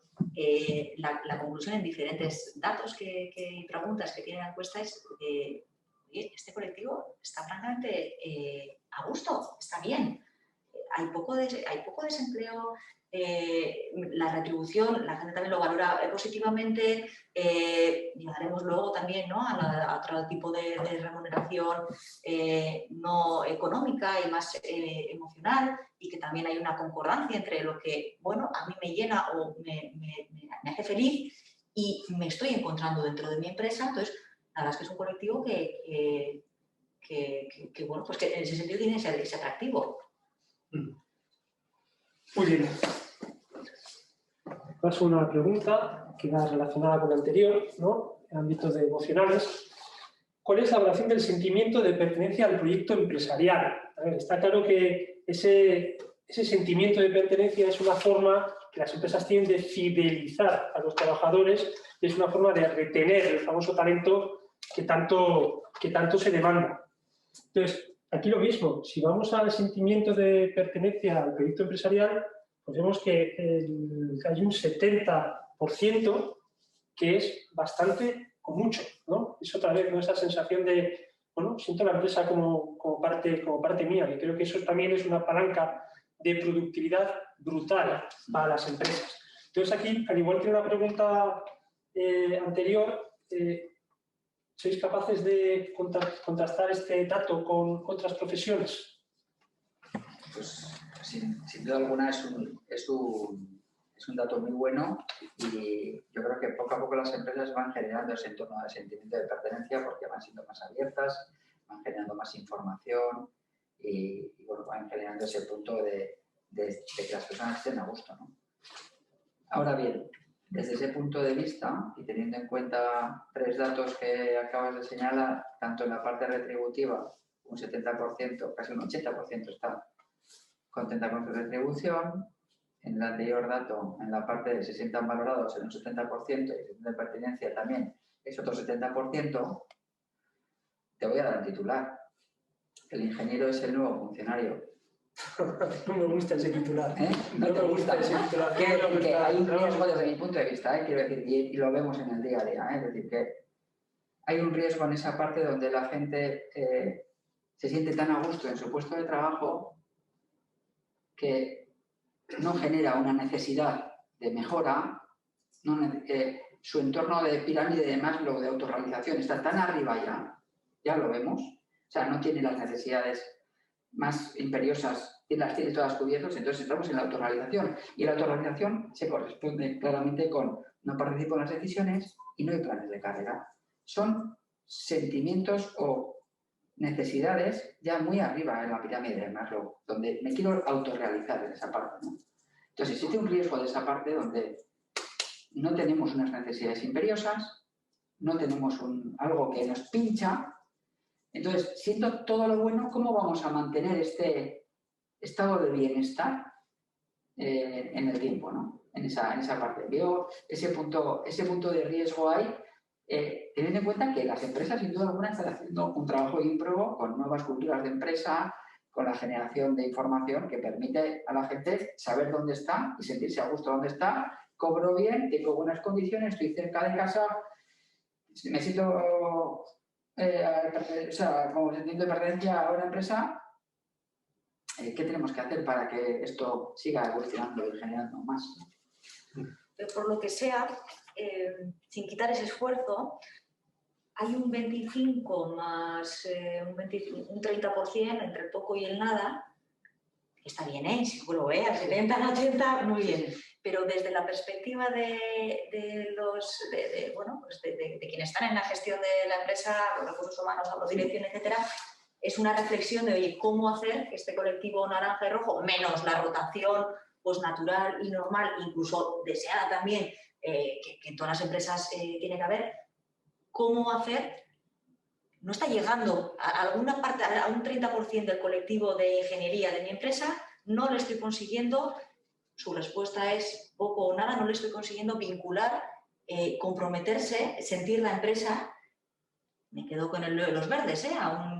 la conclusión en diferentes datos y preguntas que tiene la encuesta es que este colectivo está francamente a gusto, está bien. Hay poco desempleo, la retribución, la gente también lo valora positivamente. Llegaremos luego también, ¿no?, a otro tipo de remuneración no económica y más emocional, y que también hay una concordancia entre lo que, bueno, a mí me llena o me hace feliz y me estoy encontrando dentro de mi empresa. Entonces, la verdad es que es un colectivo que bueno, pues que en ese sentido tiene ese atractivo. Muy bien. Paso a una pregunta que va relacionada con la anterior, ¿no?, en ámbitos emocionales. ¿Cuál es la valoración del sentimiento de pertenencia al proyecto empresarial? A ver, está claro que ese sentimiento de pertenencia es una forma que las empresas tienen de fidelizar a los trabajadores, y es una forma de retener el famoso talento que tanto se demanda. Entonces, aquí lo mismo, si vamos al sentimiento de pertenencia al proyecto empresarial, pues vemos que hay un 70% que es bastante o mucho, ¿no? Es otra vez, ¿no?, esa sensación de, bueno, siento la empresa como parte mía, y creo que eso también es una palanca de productividad brutal para las empresas. Entonces aquí, al igual que en la pregunta anterior, ¿sois capaces de contrastar este dato con otras profesiones? Pues sin duda alguna es un dato muy bueno, y yo creo que poco a poco las empresas van generando ese entorno de sentimiento de pertenencia porque van siendo más abiertas, van generando más información y bueno, van generando ese punto de que las personas estén a gusto, ¿no? Ahora bien, desde ese punto de vista y teniendo en cuenta 3 datos que acabas de señalar, tanto en la parte retributiva, un 70%, casi un 80% está contenta con su retribución. En el anterior dato, en la parte de se sientan valorados en un 70% y de pertenencia también es otro 70%, te voy a dar el titular. El ingeniero es el nuevo funcionario. No me gusta ese titular. No me gusta ese titular. Que hay un riesgo desde mi punto de vista, quiero decir, y lo vemos en el día a día. Es decir, que hay un riesgo en esa parte donde la gente se siente tan a gusto en su puesto de trabajo que no genera una necesidad de mejora, su entorno de pirámide de Maslow de autorrealización está tan arriba ya lo vemos, o sea, no tiene las necesidades más imperiosas, las tiene todas cubiertas, entonces estamos en la autorrealización. Y la autorrealización se corresponde claramente con no participo en las decisiones y no hay planes de carrera. Son sentimientos o necesidades ya muy arriba en la pirámide de Maslow, donde me quiero autorrealizar en esa parte, ¿no? Entonces existe un riesgo de esa parte donde no tenemos unas necesidades imperiosas, no tenemos algo que nos pincha. Entonces, siendo todo lo bueno, ¿cómo vamos a mantener este estado de bienestar en el tiempo, ¿no? En esa parte. Veo ese punto de riesgo ahí, teniendo en cuenta que las empresas, sin duda alguna, están haciendo un trabajo ímprobo con nuevas culturas de empresa, con la generación de información que permite a la gente saber dónde está y sentirse a gusto donde está, cobro bien, tengo buenas condiciones, estoy cerca de casa, me siento... como sentimiento de pertenencia a una empresa, ¿qué tenemos que hacer para que esto siga evolucionando y generando más? Por lo que sea, sin quitar ese esfuerzo, hay un 25 más un 30% entre poco y el nada. Está bien, si lo veas, 70, 80, muy bien. Pero desde la perspectiva de quienes están en la gestión de la empresa, los recursos humanos, la dirección, etcétera, es una reflexión de, oye, ¿cómo hacer que este colectivo naranja y rojo, menos la rotación pues, natural y normal, incluso deseada también, que en todas las empresas tiene que haber, cómo hacer? No está llegando a alguna parte, a un 30% del colectivo de ingeniería de mi empresa, no le estoy consiguiendo, su respuesta es poco o nada, no le estoy consiguiendo vincular, comprometerse, sentir la empresa. Me quedo con los verdes,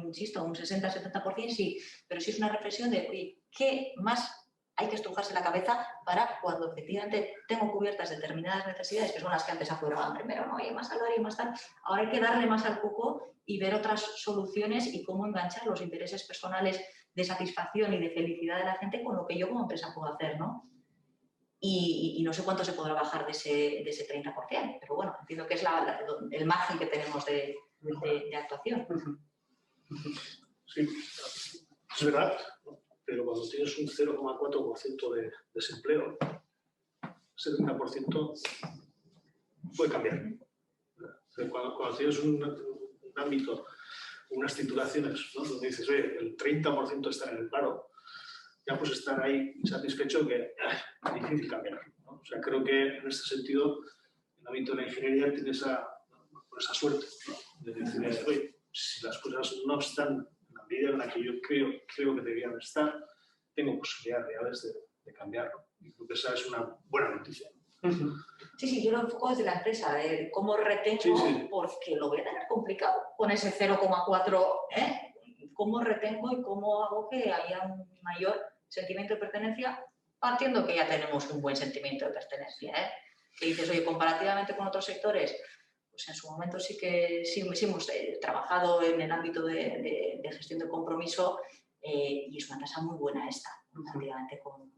insisto, un 60-70% sí, pero sí es una reflexión de, oye, ¿qué más hay que estrujarse la cabeza para cuando efectivamente tengo cubiertas determinadas necesidades, que son las que antes afloraban primero, ¿no? Hay más salario, más tal, ahora hay que darle más al coco y ver otras soluciones y cómo enganchar los intereses personales de satisfacción y de felicidad de la gente con lo que yo como empresa puedo hacer, ¿no? Y no sé cuánto se podrá bajar de ese 30%, pero bueno, entiendo que es el margen que tenemos de actuación. Sí, es verdad, ¿no? Pero cuando tienes un 0,4% de desempleo, ese 30% puede cambiar. Cuando tienes un ámbito, unas titulaciones, ¿no?, donde dices, oye, el 30% está en el paro, ya pues estar ahí insatisfecho que es difícil cambiar, ¿no? O sea, creo que en este sentido el ámbito de la ingeniería tiene esa suerte, ¿no?, de decir, oye, si las cosas no están en la medida en la que yo creo que deberían estar, tengo posibilidades reales de cambiarlo. Y creo que esa es una buena noticia. Sí, yo lo enfoco desde la empresa, de cómo retengo, porque lo voy a tener complicado con ese 0,4, cómo retengo y cómo hago que haya un mayor sentimiento de pertenencia, partiendo que ya tenemos un buen sentimiento de pertenencia, ¿eh? Que dices, oye, comparativamente con otros sectores, pues en su momento sí hemos trabajado en el ámbito de gestión de compromiso y es una tasa muy buena esta, comparativamente con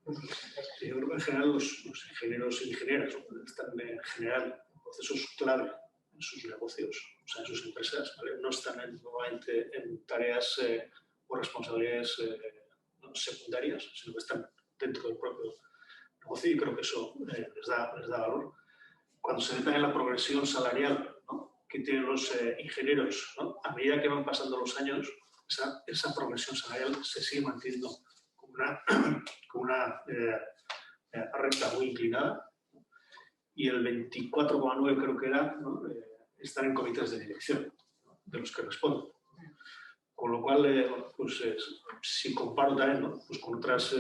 otras empresas. Sí, yo creo que en general los ingenieros e ingenieras están en general en procesos clave en sus negocios, o sea, en sus empresas, ¿vale? No están normalmente en tareas o responsabilidades secundarias, sino que están dentro del propio negocio y creo que eso les da valor. Cuando se meten en la progresión salarial, ¿no?, que tienen los ingenieros, ¿no?, a medida que van pasando los años, esa progresión salarial se sigue manteniendo como una recta muy inclinada, y el 24,9 creo que era, ¿no?, están en comités de dirección, ¿no?, de los que responden. Con lo cual, pues, si comparo también, ¿no?, pues con otras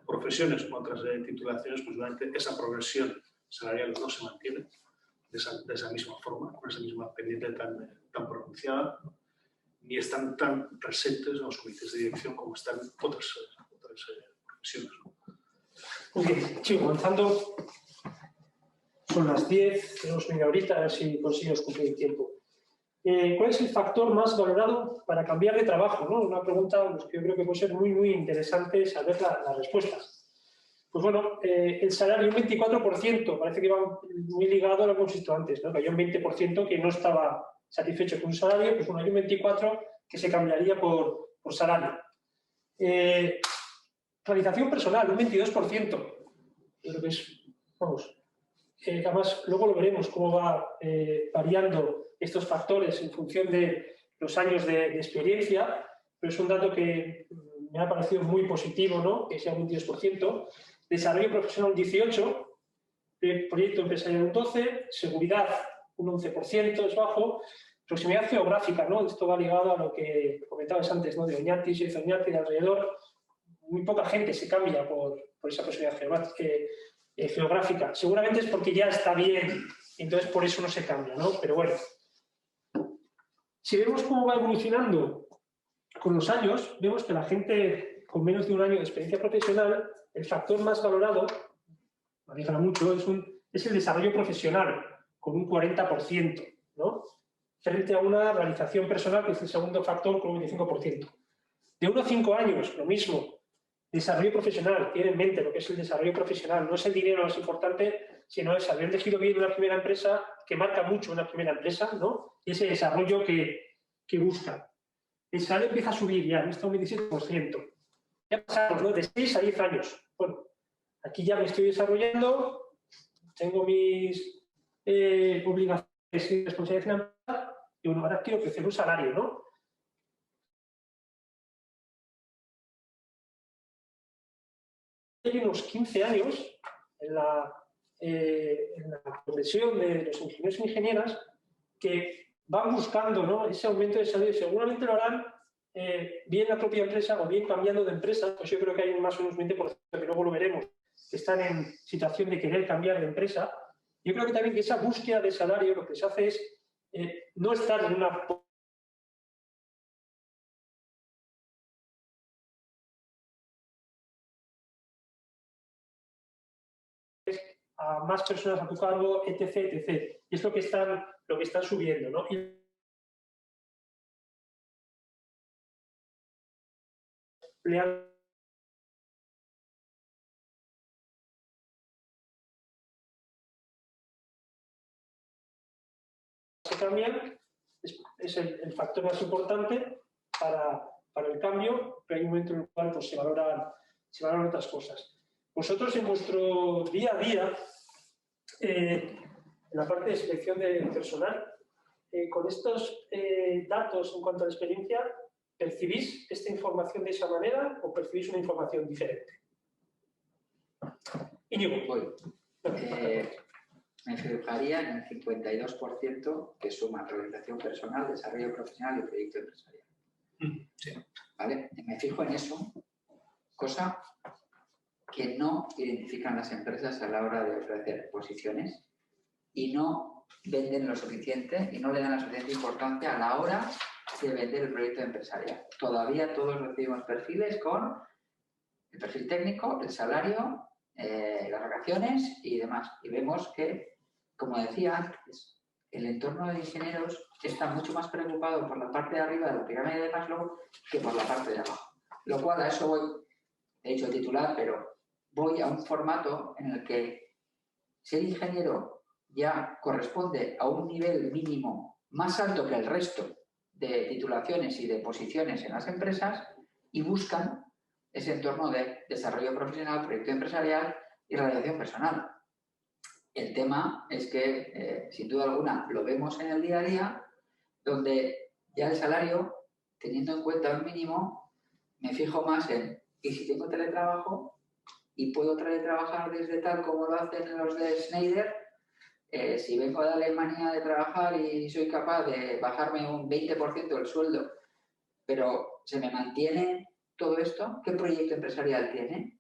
profesiones, con otras titulaciones, pues obviamente esa progresión salarial no se mantiene de esa misma forma, con esa misma pendiente tan pronunciada, ¿no?, ni están tan presentes en los comités de dirección como están otras profesiones, ¿no? Muy bien, sigo avanzando. Son las 10, tenemos media horita, a ver si conseguimos cumplir el tiempo. ¿Cuál es el factor más valorado para cambiar de trabajo, ¿no? Una pregunta pues, que yo creo que puede ser muy interesante saber las respuestas. Pues bueno, el salario, un 24%, parece que va muy ligado a lo que hemos visto antes, ¿no? Que hay un 20% que no estaba satisfecho con un salario, pues bueno, hay un 24% que se cambiaría por salario. Realización personal, un 22%. Yo creo que es, vamos, además luego lo veremos cómo va variando estos factores en función de los años de experiencia, pero es un dato que me ha parecido muy positivo, ¿no?, que sea un 22%. Desarrollo profesional un 18%, proyecto empresarial un 12%, seguridad un 11%, es bajo. Proximidad geográfica, ¿no? Esto va ligado a lo que comentabas antes, ¿no?, de Oñati, soy de Oñati, de alrededor. Muy poca gente se cambia por esa proximidad geográfica. Seguramente es porque ya está bien, entonces por eso no se cambia, ¿no? Pero bueno. Si vemos cómo va evolucionando con los años, vemos que la gente con menos de un año de experiencia profesional, el factor más valorado, me alegra mucho, es el desarrollo profesional, con un 40%, ¿no?, frente a una realización personal, que es el segundo factor, con un 25%. De 1 a 5 años, lo mismo. Desarrollo profesional, tiene en mente lo que es el desarrollo profesional. No es el dinero lo más importante, sino es haber elegido bien una primera empresa, que marca mucho una primera empresa, ¿no?, y ese desarrollo que busca. El salario empieza a subir ya, está un 27%. Ya pasamos, ¿no?, de 6 a 10 años. Bueno, aquí ya me estoy desarrollando, tengo mis obligaciones y responsabilidades financieras, y bueno, ahora quiero crecer un salario, ¿no? Hay unos 15 años en la progresión de los ingenieros e ingenieras que van buscando, ¿no?, ese aumento de salario. Seguramente lo harán bien la propia empresa o bien cambiando de empresa. Pues yo creo que hay más o menos un 20%, que luego lo veremos, que están en situación de querer cambiar de empresa. Yo creo que también que esa búsqueda de salario lo que se hace es no estar en una... a más personas a tu cargo, etc., etc. Y es lo que están subiendo, ¿no? Se cambian, es el factor más importante para el cambio, pero hay un momento en el cual pues, se valoran otras cosas. Vosotros en vuestro día a día, en la parte de selección de personal, con estos datos en cuanto a la experiencia, ¿percibís esta información de esa manera o percibís una información diferente? Íñigo. Me fijaría en el 52% que suma realización personal, desarrollo profesional y proyecto empresarial. Sí. ¿Vale? Me fijo en eso, cosa que no identifican las empresas a la hora de ofrecer posiciones y no venden lo suficiente y no le dan la suficiente importancia a la hora de vender el proyecto empresarial. Todavía todos recibimos perfiles con el perfil técnico, el salario, las vacaciones y demás. Y vemos que, como decía antes, el entorno de ingenieros está mucho más preocupado por la parte de arriba de la pirámide de Maslow que por la parte de abajo. Lo cual, a eso voy, he dicho el titular, pero voy a un formato en el que ser ingeniero ya corresponde a un nivel mínimo más alto que el resto de titulaciones y de posiciones en las empresas y buscan ese entorno de desarrollo profesional, proyecto empresarial y realización personal. El tema es que, sin duda alguna, lo vemos en el día a día, donde ya el salario, teniendo en cuenta un mínimo, me fijo más en, ¿y si tengo teletrabajo y puedo teletrabajar desde tal como lo hacen los de Schneider? Si vengo de Alemania de trabajar y soy capaz de bajarme un 20% el sueldo, pero se me mantiene todo esto, ¿qué proyecto empresarial tiene?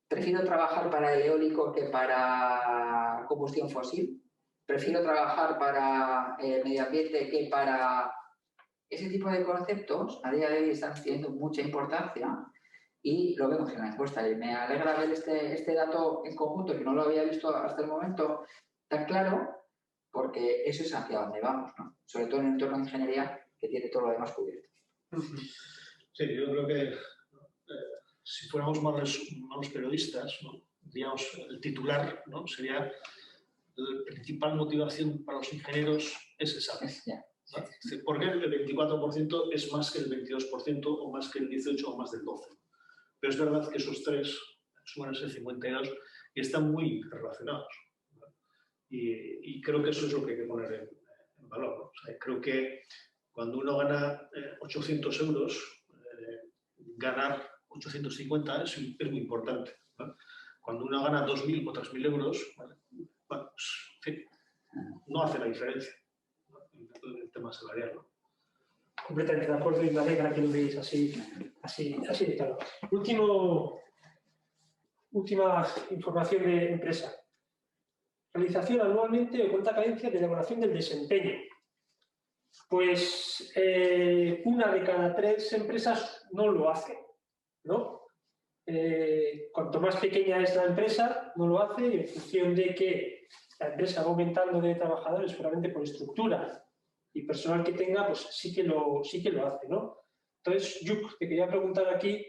Prefiero trabajar para el eólico que para combustión fósil. Prefiero trabajar para el medio ambiente que para... Ese tipo de conceptos a día de hoy están teniendo mucha importancia y lo vemos en la encuesta. Y me alegra ver este dato en conjunto, que no lo había visto hasta el momento tan claro, porque eso es hacia donde vamos, ¿no? Sobre todo en el entorno de ingeniería, que tiene todo lo demás cubierto. Sí, yo creo que si fuéramos malos periodistas, ¿no? Digamos, el titular, ¿no? Sería la principal motivación para los ingenieros es esa. ¿No? ¿Por qué el 24% es más que el 22% o más que el 18% o más del 12%? Pero es verdad que esos tres suman ese 52% y están muy relacionados. ¿No? Y creo que eso es lo que hay que poner en valor, ¿no? O sea, creo que cuando uno gana 800 euros, ganar 850 es muy importante, ¿no? Cuando uno gana 2.000 o 3.000 euros, ¿vale? Bueno, pues, en fin, no hace la diferencia, ¿no? En el tema salarial, ¿no? Completamente de acuerdo y me alegra que lo veáis así de claro. Última información de empresa. Realización anualmente de cuenta cadencia de elaboración del desempeño. Pues 1 de cada 3 empresas no lo hace, ¿no? Cuanto más pequeña es la empresa, no lo hace, y en función de que la empresa va aumentando de trabajadores, seguramente por estructura y personal que tenga, pues sí que lo hace, ¿no? Entonces, Yuk, te quería preguntar aquí,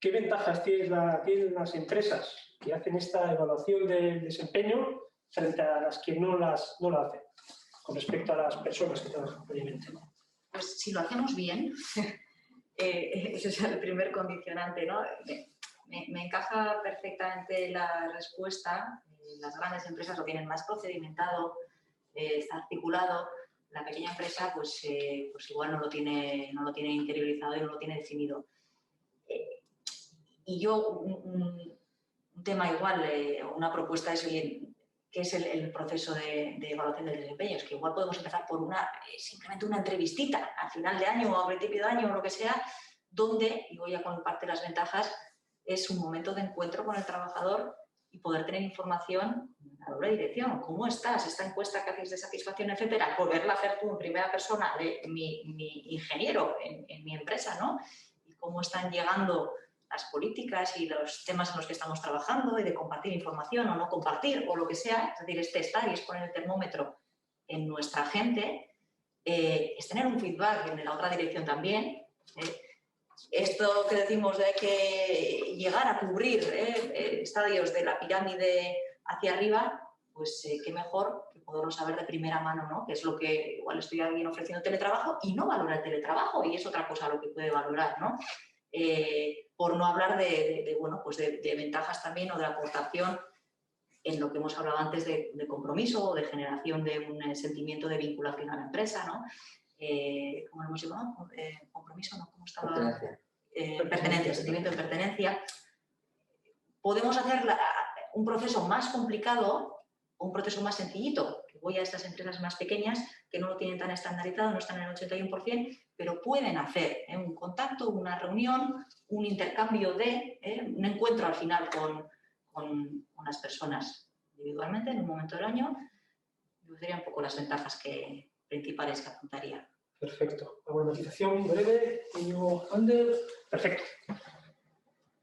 ¿qué ventajas tienen las empresas que hacen esta evaluación del desempeño frente a las que no la hacen, con respecto a las personas que trabajan previamente? Pues si lo hacemos bien, ese es el primer condicionante, ¿no? Me encaja perfectamente la respuesta. Las grandes empresas lo tienen más procedimentado, está articulado. La pequeña empresa, pues igual no lo tiene interiorizado y no lo tiene definido. Y yo, un tema igual, una propuesta es, oye, ¿qué es el proceso de evaluación del desempeño? Es que igual podemos empezar por simplemente una entrevistita al final de año o a principio de año o lo que sea, donde, y voy a compartir las ventajas, es un momento de encuentro con el trabajador y poder tener información a doble dirección. ¿Cómo estás? Esta encuesta que haces de satisfacción, etcétera, poderla hacer tú en primera persona de mi ingeniero en mi empresa, ¿no? Y cómo están llegando las políticas y los temas en los que estamos trabajando y de compartir información o no compartir o lo que sea. Es decir, es testar y es poner el termómetro en nuestra gente, es tener un feedback en la otra dirección también. Esto que decimos de que llegar a cubrir estadios de la pirámide hacia arriba, pues qué mejor que poderlo saber de primera mano, ¿no? Que es lo que igual estoy a alguien ofreciendo teletrabajo y no valora el teletrabajo y es otra cosa lo que puede valorar, ¿no? Por no hablar de ventajas también o de aportación en lo que hemos hablado antes de compromiso o de generación de un sentimiento de vinculación a la empresa, ¿no? ¿Cómo lo hemos llamado? Compromiso, ¿no? ¿Cómo estaba? Pertenencia, sentimiento de pertenencia. Podemos hacer un proceso más complicado o un proceso más sencillito. Voy a estas empresas más pequeñas que no lo tienen tan estandarizado, no están en el 81%, pero pueden hacer un contacto, una reunión, un intercambio un encuentro al final con las personas individualmente en un momento del año. Yo diría un poco las ventajas principales que apuntaría. Perfecto. ¿Alguna matización breve? Ander. Perfecto.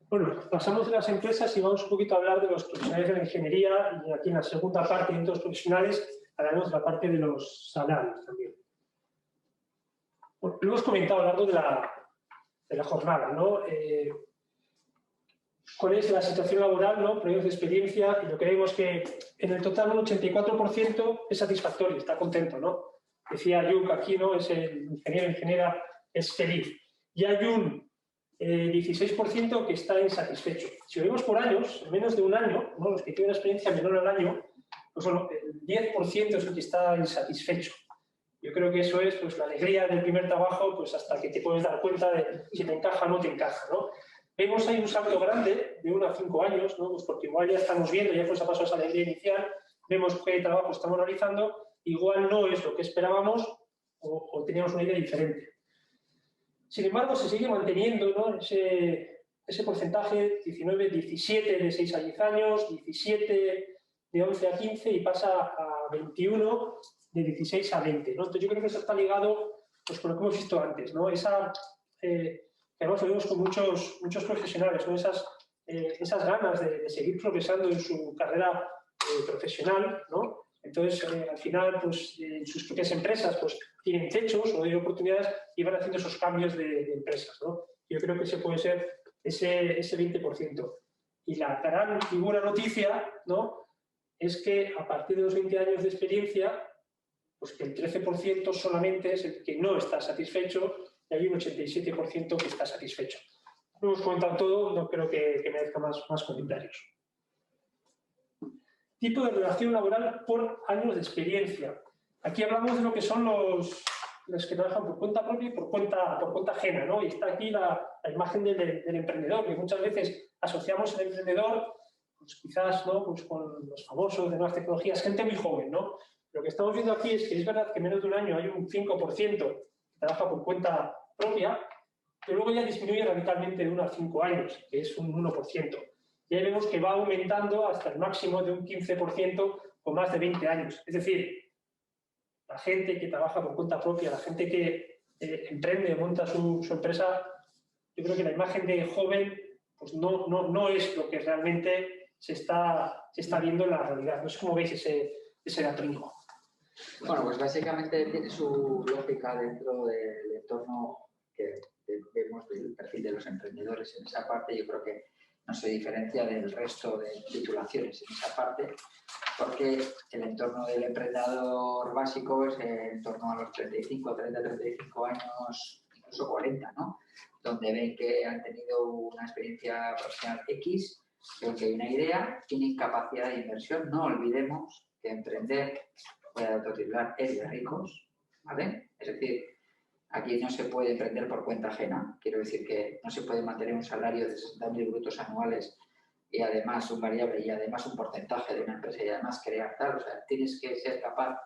Bueno, pasamos de las empresas y vamos un poquito a hablar de los profesionales de la ingeniería y aquí en la segunda parte, dentro de los profesionales, hablaremos de la parte de los salarios también. Bueno, lo hemos comentado a lo largo de la jornada, ¿no? ¿Cuál es la situación laboral, ¿no? Periodos de experiencia, y lo que vemos que en el total un 84% es satisfactorio, está contento, ¿no? Decía Yuk aquí, ¿no? Es el ingeniera es feliz. Y hay un 16% que está insatisfecho. Si lo vemos por años, en menos de un año, ¿no? Los que tienen una experiencia menor al año, pues bueno, el 10% es el que está insatisfecho. Yo creo que eso es pues, la alegría del primer trabajo, pues hasta que te puedes dar cuenta de si te encaja o no te encaja, ¿no? Vemos ahí un salto grande de 1 a 5 años, ¿no? Pues porque igual ya estamos viendo, ya pues ha pasado esa alegría inicial, vemos qué trabajo estamos realizando, igual no es lo que esperábamos o teníamos una idea diferente. Sin embargo, se sigue manteniendo, ¿no? ese porcentaje, 19, 17 de 6 a 10 años, 17 de 11 a 15 y pasa a 21 de 16 a 20, ¿no? Entonces yo creo que eso está ligado pues, con lo que hemos visto antes, ¿no? Además lo vemos con muchos profesionales, ¿no? Esas ganas de seguir progresando en su carrera profesional, ¿no? Entonces, al final, pues, en sus propias empresas pues, tienen techos o hay oportunidades y van haciendo esos cambios de empresas, ¿no? Yo creo que ese puede ser ese 20%. Y la gran y buena noticia, ¿no? Es que a partir de los 20 años de experiencia, pues que el 13% solamente es el que no está satisfecho y hay un 87% que está satisfecho. No hemos comentado todo, no creo que merezca más comentarios. Tipo de relación laboral por años de experiencia. Aquí hablamos de lo que son los que trabajan por cuenta propia y por cuenta ajena, ¿no? Y está aquí la imagen del emprendedor, que muchas veces asociamos al emprendedor, pues quizás, ¿no? Pues con los famosos de nuevas tecnologías, gente muy joven, ¿no? Lo que estamos viendo aquí es que es verdad que en menos de un año hay un 5% que trabaja por cuenta propia, pero luego ya disminuye radicalmente de 1 a 5 años, que es un 1%. Y ahí vemos que va aumentando hasta el máximo de un 15% con más de 20 años. Es decir, la gente que trabaja por cuenta propia, la gente que emprende, monta su empresa, yo creo que la imagen de joven pues no es lo que realmente se está viendo en la realidad. No sé cómo veis ese dato. Bueno, pues básicamente tiene su lógica dentro del entorno que vemos del perfil de los emprendedores. En esa parte yo creo que no se diferencia del resto de titulaciones en esa parte, porque el entorno del emprendedor básico es en torno a los 35, 30, 35 años, incluso 40, ¿no? Donde ven que han tenido una experiencia profesional X, ven que hay una idea, tienen capacidad de inversión. No olvidemos que emprender, voy a autotitular, es de ricos, ¿vale? Es decir, aquí no se puede emprender por cuenta ajena. Quiero decir que no se puede mantener un salario de 60.000 brutos anuales y además un variable y además un porcentaje de una empresa y además crear tal. O sea, tienes que ser capaz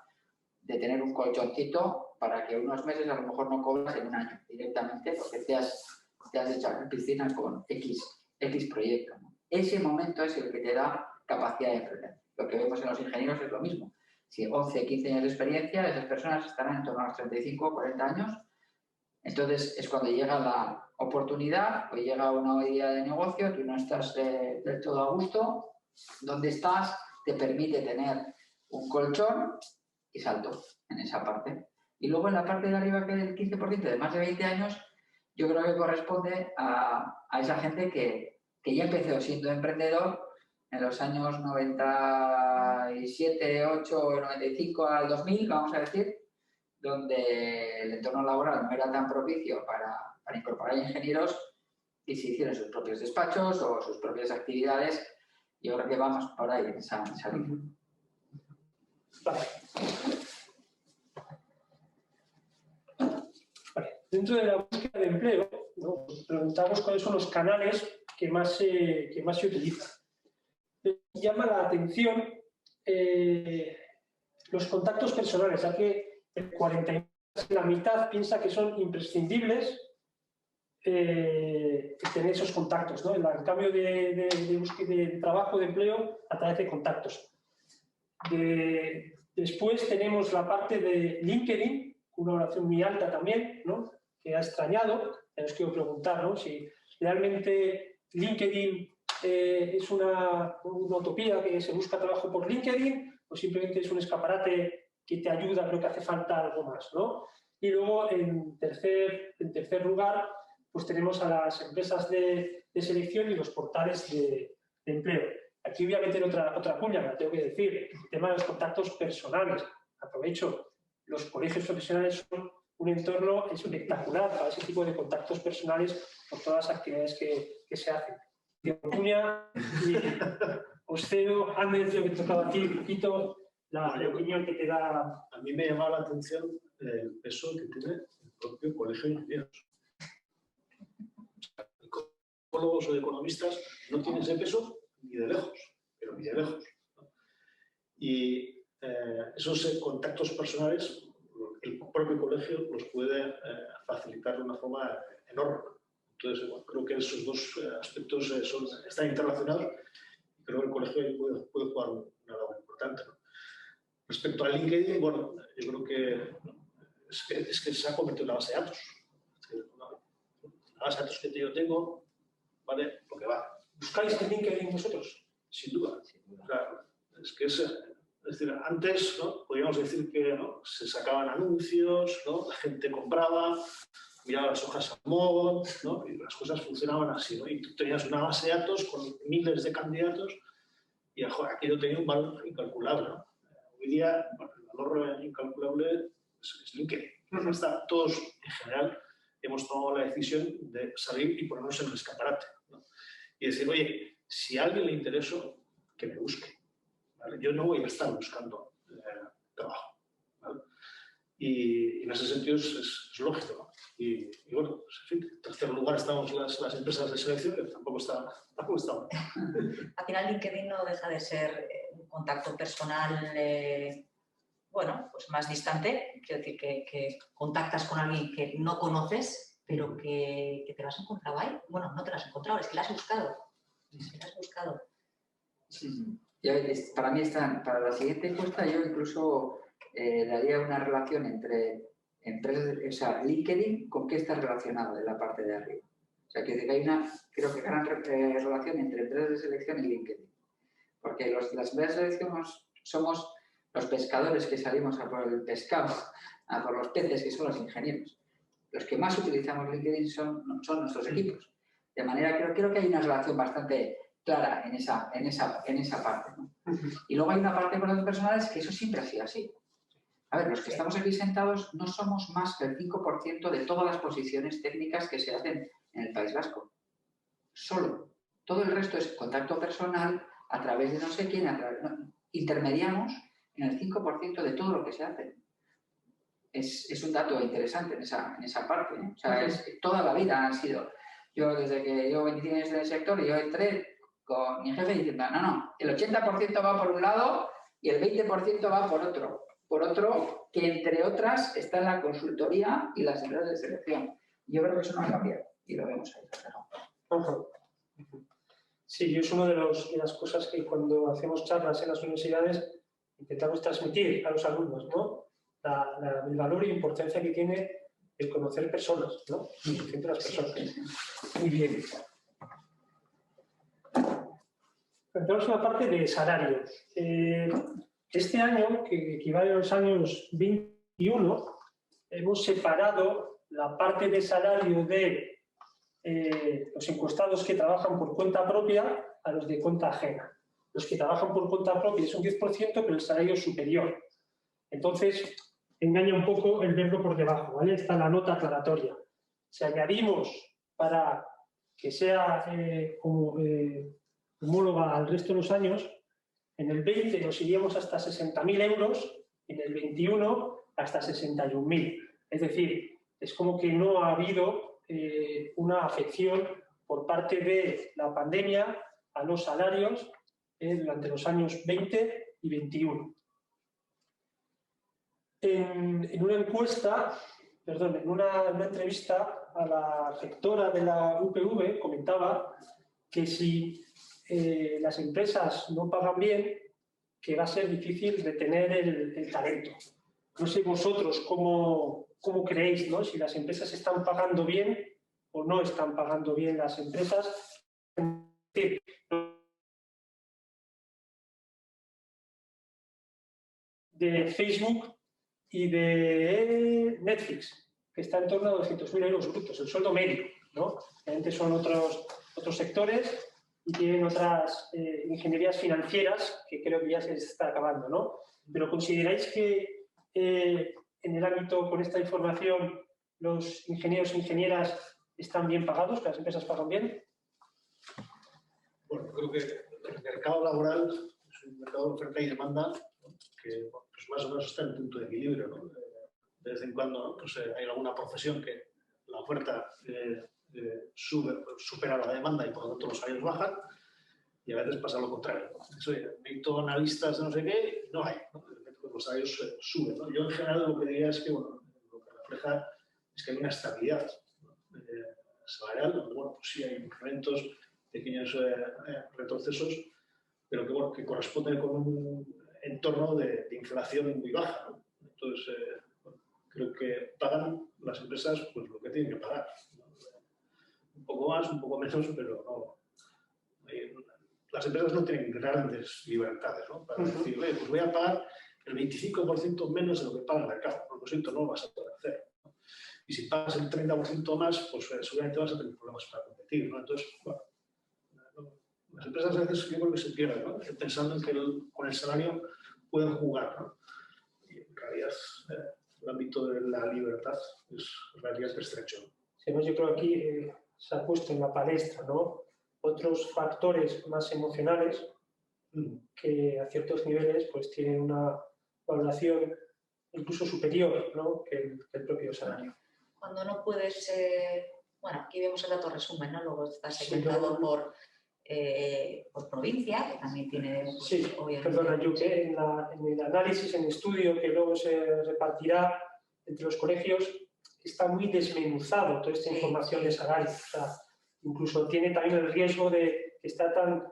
de tener un colchoncito para que unos meses a lo mejor no cobras en un año directamente porque te has echado en piscina con X proyecto, ¿no? Ese momento es el que te da capacidad de emprender. Lo que vemos en los ingenieros es lo mismo. Si 11, 15 años de experiencia, esas personas estarán en torno a los 35 o 40 años. Entonces es cuando llega la oportunidad o llega una idea de negocio, tú no estás del todo a gusto, donde estás te permite tener un colchón y salto en esa parte. Y luego en la parte de arriba, que es el 15% de más de 20 años, yo creo que corresponde a esa gente que ya empezó siendo emprendedor en los años 97, 8, 95 al 2000, vamos a decir, donde el entorno laboral no era tan propicio para incorporar ingenieros y se hicieron sus propios despachos o sus propias actividades. Yo creo que vamos por ahí en esa línea. Vale. Dentro de la búsqueda de empleo, ¿no? Preguntamos cuáles son los canales que más se utilizan. Llama la atención los contactos personales, ya que el 49%, la mitad, piensa que son imprescindibles tener esos contactos, ¿no? El cambio de búsqueda de trabajo, de empleo, a través de contactos. Después tenemos la parte de LinkedIn, una valoración muy alta también, ¿no? Que ha extrañado. Les quiero preguntar, ¿no? Si realmente LinkedIn es una utopía, que se busca trabajo por LinkedIn, o simplemente es un escaparate que te ayuda, pero que hace falta algo más, ¿no? Y luego, en tercer lugar, pues tenemos a las empresas de selección y los portales de empleo. Aquí voy a meter otra cuña, me la tengo que decir, el tema de los contactos personales. Aprovecho, los colegios profesionales son un entorno espectacular para ese tipo de contactos personales por todas las actividades que se hacen. Cuña, y os cedo, antes de lo que tocaba a ti, Quito, la opinión que te da. A mí me llamaba la atención el peso que tiene el propio colegio de ingenieros. Psicólogos o economistas no tienen ese peso ni de lejos, pero ni de lejos, ¿no? Y esos contactos personales, el propio colegio los puede facilitar de una forma enorme. Entonces, bueno, creo que esos dos aspectos están interrelacionados y creo que el colegio ahí puede jugar una labor importante, ¿no? Respecto a LinkedIn, bueno, yo creo que es que se ha convertido en una base de datos. La base de datos que yo tengo, ¿vale? Lo que va. ¿Buscáis en LinkedIn vosotros? Sin duda. Claro, es que es decir, antes, ¿no? Podríamos decir que, ¿no? Se sacaban anuncios, ¿no? La gente compraba, miraba las hojas al móvil, ¿no? Y las cosas funcionaban así, ¿no? Y tú tenías una base de datos con miles de candidatos y aquello tenía un valor incalculable, ¿no? Hoy día, bueno, el valor incalculable es LinkedIn. Todos, en general, hemos tomado la decisión de salir y ponernos en el escaparate, ¿no? Y decir, oye, si a alguien le intereso, que me busque, ¿vale? Yo no voy a estar buscando trabajo, ¿vale? Y en ese sentido es lógico, ¿no? Y bueno, pues, en fin, en tercer lugar estamos las empresas de selección, que tampoco está mal. Al final LinkedIn no deja de ser un contacto personal, bueno, pues más distante. Quiero decir que contactas con alguien que no conoces, pero que te lo has encontrado ahí. Bueno, no te lo has encontrado, es que la has buscado. Es que la has buscado. Sí. Para mí, para la siguiente encuesta, yo incluso daría una relación entre empresas, o sea, LinkedIn, ¿con qué está relacionado en la parte de arriba? O sea, que hay una, creo que gran relación entre empresas de selección y LinkedIn. Porque las empresas de selección somos los pescadores que salimos a por el pescado, a por los peces, que son los ingenieros. Los que más utilizamos LinkedIn son nuestros equipos. De manera que creo que hay una relación bastante clara en esa parte, ¿no? Y luego hay una parte de los personales que eso siempre ha sido así. A ver, los que estamos aquí sentados no somos más que el 5% de todas las posiciones técnicas que se hacen en el País Vasco. Solo. Todo el resto es contacto personal a través de no sé quién. Intermediamos en el 5% de todo lo que se hace. Es un dato interesante en esa parte, ¿no? O sea, toda la vida han sido. Yo, desde que llevo 25 años en el sector, yo entré con mi jefe diciendo, no, el 80% va por un lado y el 20% va por otro. Por otro, que entre otras está en la consultoría y las empresas de selección. Yo creo que eso no ha cambiado y lo vemos ahí. Sí, es una de las cosas que cuando hacemos charlas en las universidades intentamos transmitir a los alumnos, ¿no? El valor y importancia que tiene el conocer personas, ¿no? El conocer de las personas. Muy bien. Entramos en la parte de salarios. Este año, que equivale a los años 21, hemos separado la parte de salario de los encuestados que trabajan por cuenta propia a los de cuenta ajena. Los que trabajan por cuenta propia es un 10%, pero el salario es superior. Entonces, engaña un poco el verlo por debajo, ¿vale? Está la nota aclaratoria. Si añadimos para que sea homóloga al resto de los años, en el 20 nos iríamos hasta 60.000 euros, en el 21 hasta 61.000. Es decir, es como que no ha habido una afección por parte de la pandemia a los salarios durante los años 20 y 21. En una encuesta, perdón, en una entrevista a la rectora de la UPV comentaba que si las empresas no pagan bien, que va a ser difícil retener el talento. No sé vosotros cómo creéis, ¿no? Si las empresas están pagando bien o no están pagando bien las empresas. De Facebook y de Netflix, que está en torno a 200.000 euros brutos, el sueldo medio, ¿no? Realmente son otros sectores y tienen otras ingenierías financieras que creo que ya se les está acabando, ¿no? Pero ¿consideráis que en el ámbito, con esta información, los ingenieros e ingenieras están bien pagados, que las empresas pagan bien? Bueno, creo que el mercado laboral es un mercado de oferta y demanda, ¿no? Que pues más o menos está en punto de equilibrio, ¿no? De vez en cuando, ¿no? Pues, hay alguna profesión que la oferta supera la demanda y por lo tanto los salarios bajan, y a veces pasa lo contrario, ¿no? Necesito analistas de no sé qué, no hay, ¿no? Los salarios suben, ¿no? Yo en general lo que diría es que, bueno, lo que refleja es que hay una estabilidad, ¿no? Salarial, donde, bueno, pues sí hay incrementos, pequeños retrocesos, pero que, bueno, que corresponden con un entorno de inflación muy baja, ¿no? Entonces, bueno, creo que pagan las empresas pues lo que tienen que pagar, ¿no? Un poco más, un poco menos, pero no. Las empresas no tienen grandes libertades, ¿no? Para decir, pues voy a pagar el 25% menos de lo que paga el mercado. Por lo siento, no lo vas a poder hacer, ¿no? Y si pagas el 30% más, pues seguramente vas a tener problemas para competir, ¿no? Entonces, bueno, las empresas a veces yo creo que se pierden, ¿no? Pensando en que con el salario pueden jugar, ¿no? Y en realidad el ámbito de la libertad es relativamente estrecho. Sí, yo creo que aquí se ha puesto en la palestra, ¿no? Otros factores más emocionales que a ciertos niveles pues tienen una valoración incluso superior, ¿no? que el propio salario. Cuando no puedes, bueno, aquí vemos el dato resumen, ¿no? Luego está segmentado por provincia, que también tiene... Pues, sí, obviamente, perdona, yo que en el análisis, en el estudio que luego se repartirá entre los colegios, está muy desmenuzado toda esta información de salario. O sea, incluso tiene también el riesgo de que está tan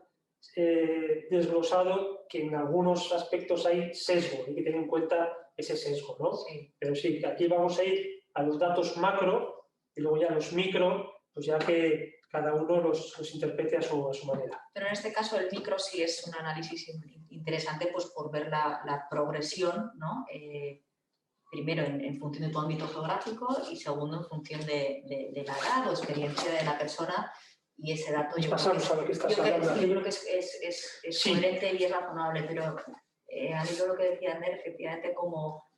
desglosado que en algunos aspectos hay sesgo, hay que tener en cuenta ese sesgo, ¿no? Sí. Pero sí, aquí vamos a ir a los datos macro y luego ya los micro, pues ya que cada uno los interprete a su manera. Pero en este caso el micro sí es un análisis interesante pues por ver la progresión, ¿no? Primero en función de tu ámbito geográfico y segundo en función de la edad o experiencia de la persona, y ese dato yo creo que es coherente y es razonable, pero a mí lo que decía Ander, efectivamente, como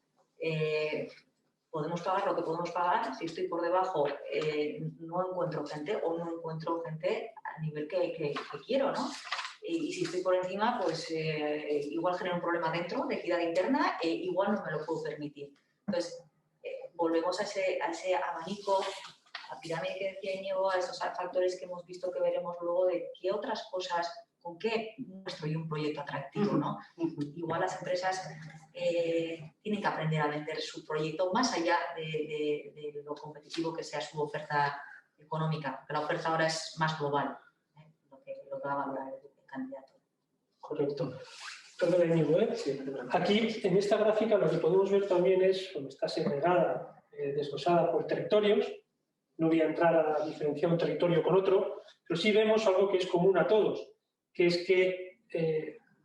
podemos pagar lo que podemos pagar, si estoy por debajo no encuentro gente o no encuentro gente al nivel que quiero, ¿no? Y si estoy por encima, pues igual genera un problema dentro, de equidad interna, igual no me lo puedo permitir. Entonces, volvemos a ese abanico, a pirámide que decía Íñigo, a esos factores que hemos visto, que veremos luego, de qué otras cosas, con qué muestro yo un proyecto atractivo, ¿no? Igual las empresas tienen que aprender a vender su proyecto más allá de lo competitivo que sea su oferta económica, porque la oferta ahora es más global, lo que va a valorar el candidato. Correcto. Perdón, Íñigo, sí. Aquí, en esta gráfica, lo que podemos ver también es, como está segregada, desglosada por territorios. No voy a entrar a diferenciar un territorio con otro, pero sí vemos algo que es común a todos, que es que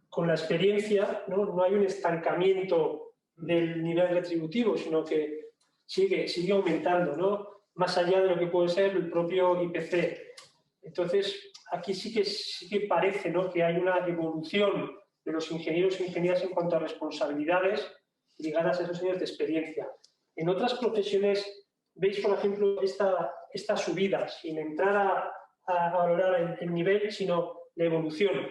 con la experiencia no hay un estancamiento del nivel retributivo, sino que sigue aumentando, ¿no? Más allá de lo que puede ser el propio IPC. Entonces, aquí sí que parece, ¿no?, que hay una evolución de los ingenieros e ingenieras en cuanto a responsabilidades ligadas a esos años de experiencia. En otras profesiones, veis, por ejemplo, esta subida, sin entrar a valorar el nivel, sino la evolución,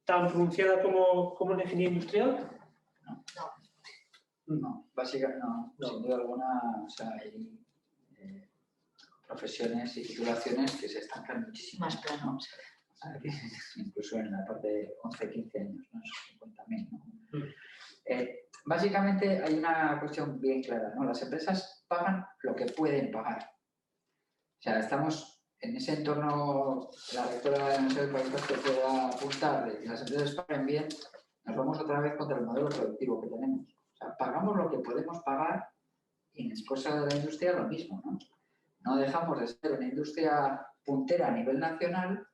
tan pronunciada como en la ingeniería industrial. No, básicamente no, sin duda alguna. O sea, hay profesiones y titulaciones que se estancan muchísimo. Más plano. Incluso en la parte de 11, 15 años, ¿no? Esos 50.000, ¿no? Básicamente hay una cuestión bien clara, ¿no? Las empresas pagan lo que pueden pagar. O sea, estamos en ese entorno, la rectora de Museo que pueda apuntar de que las empresas paguen bien, nos vamos otra vez contra el modelo productivo que tenemos. O sea, pagamos lo que podemos pagar y en las cosas de la industria lo mismo, ¿no? No dejamos de ser una industria puntera a nivel nacional,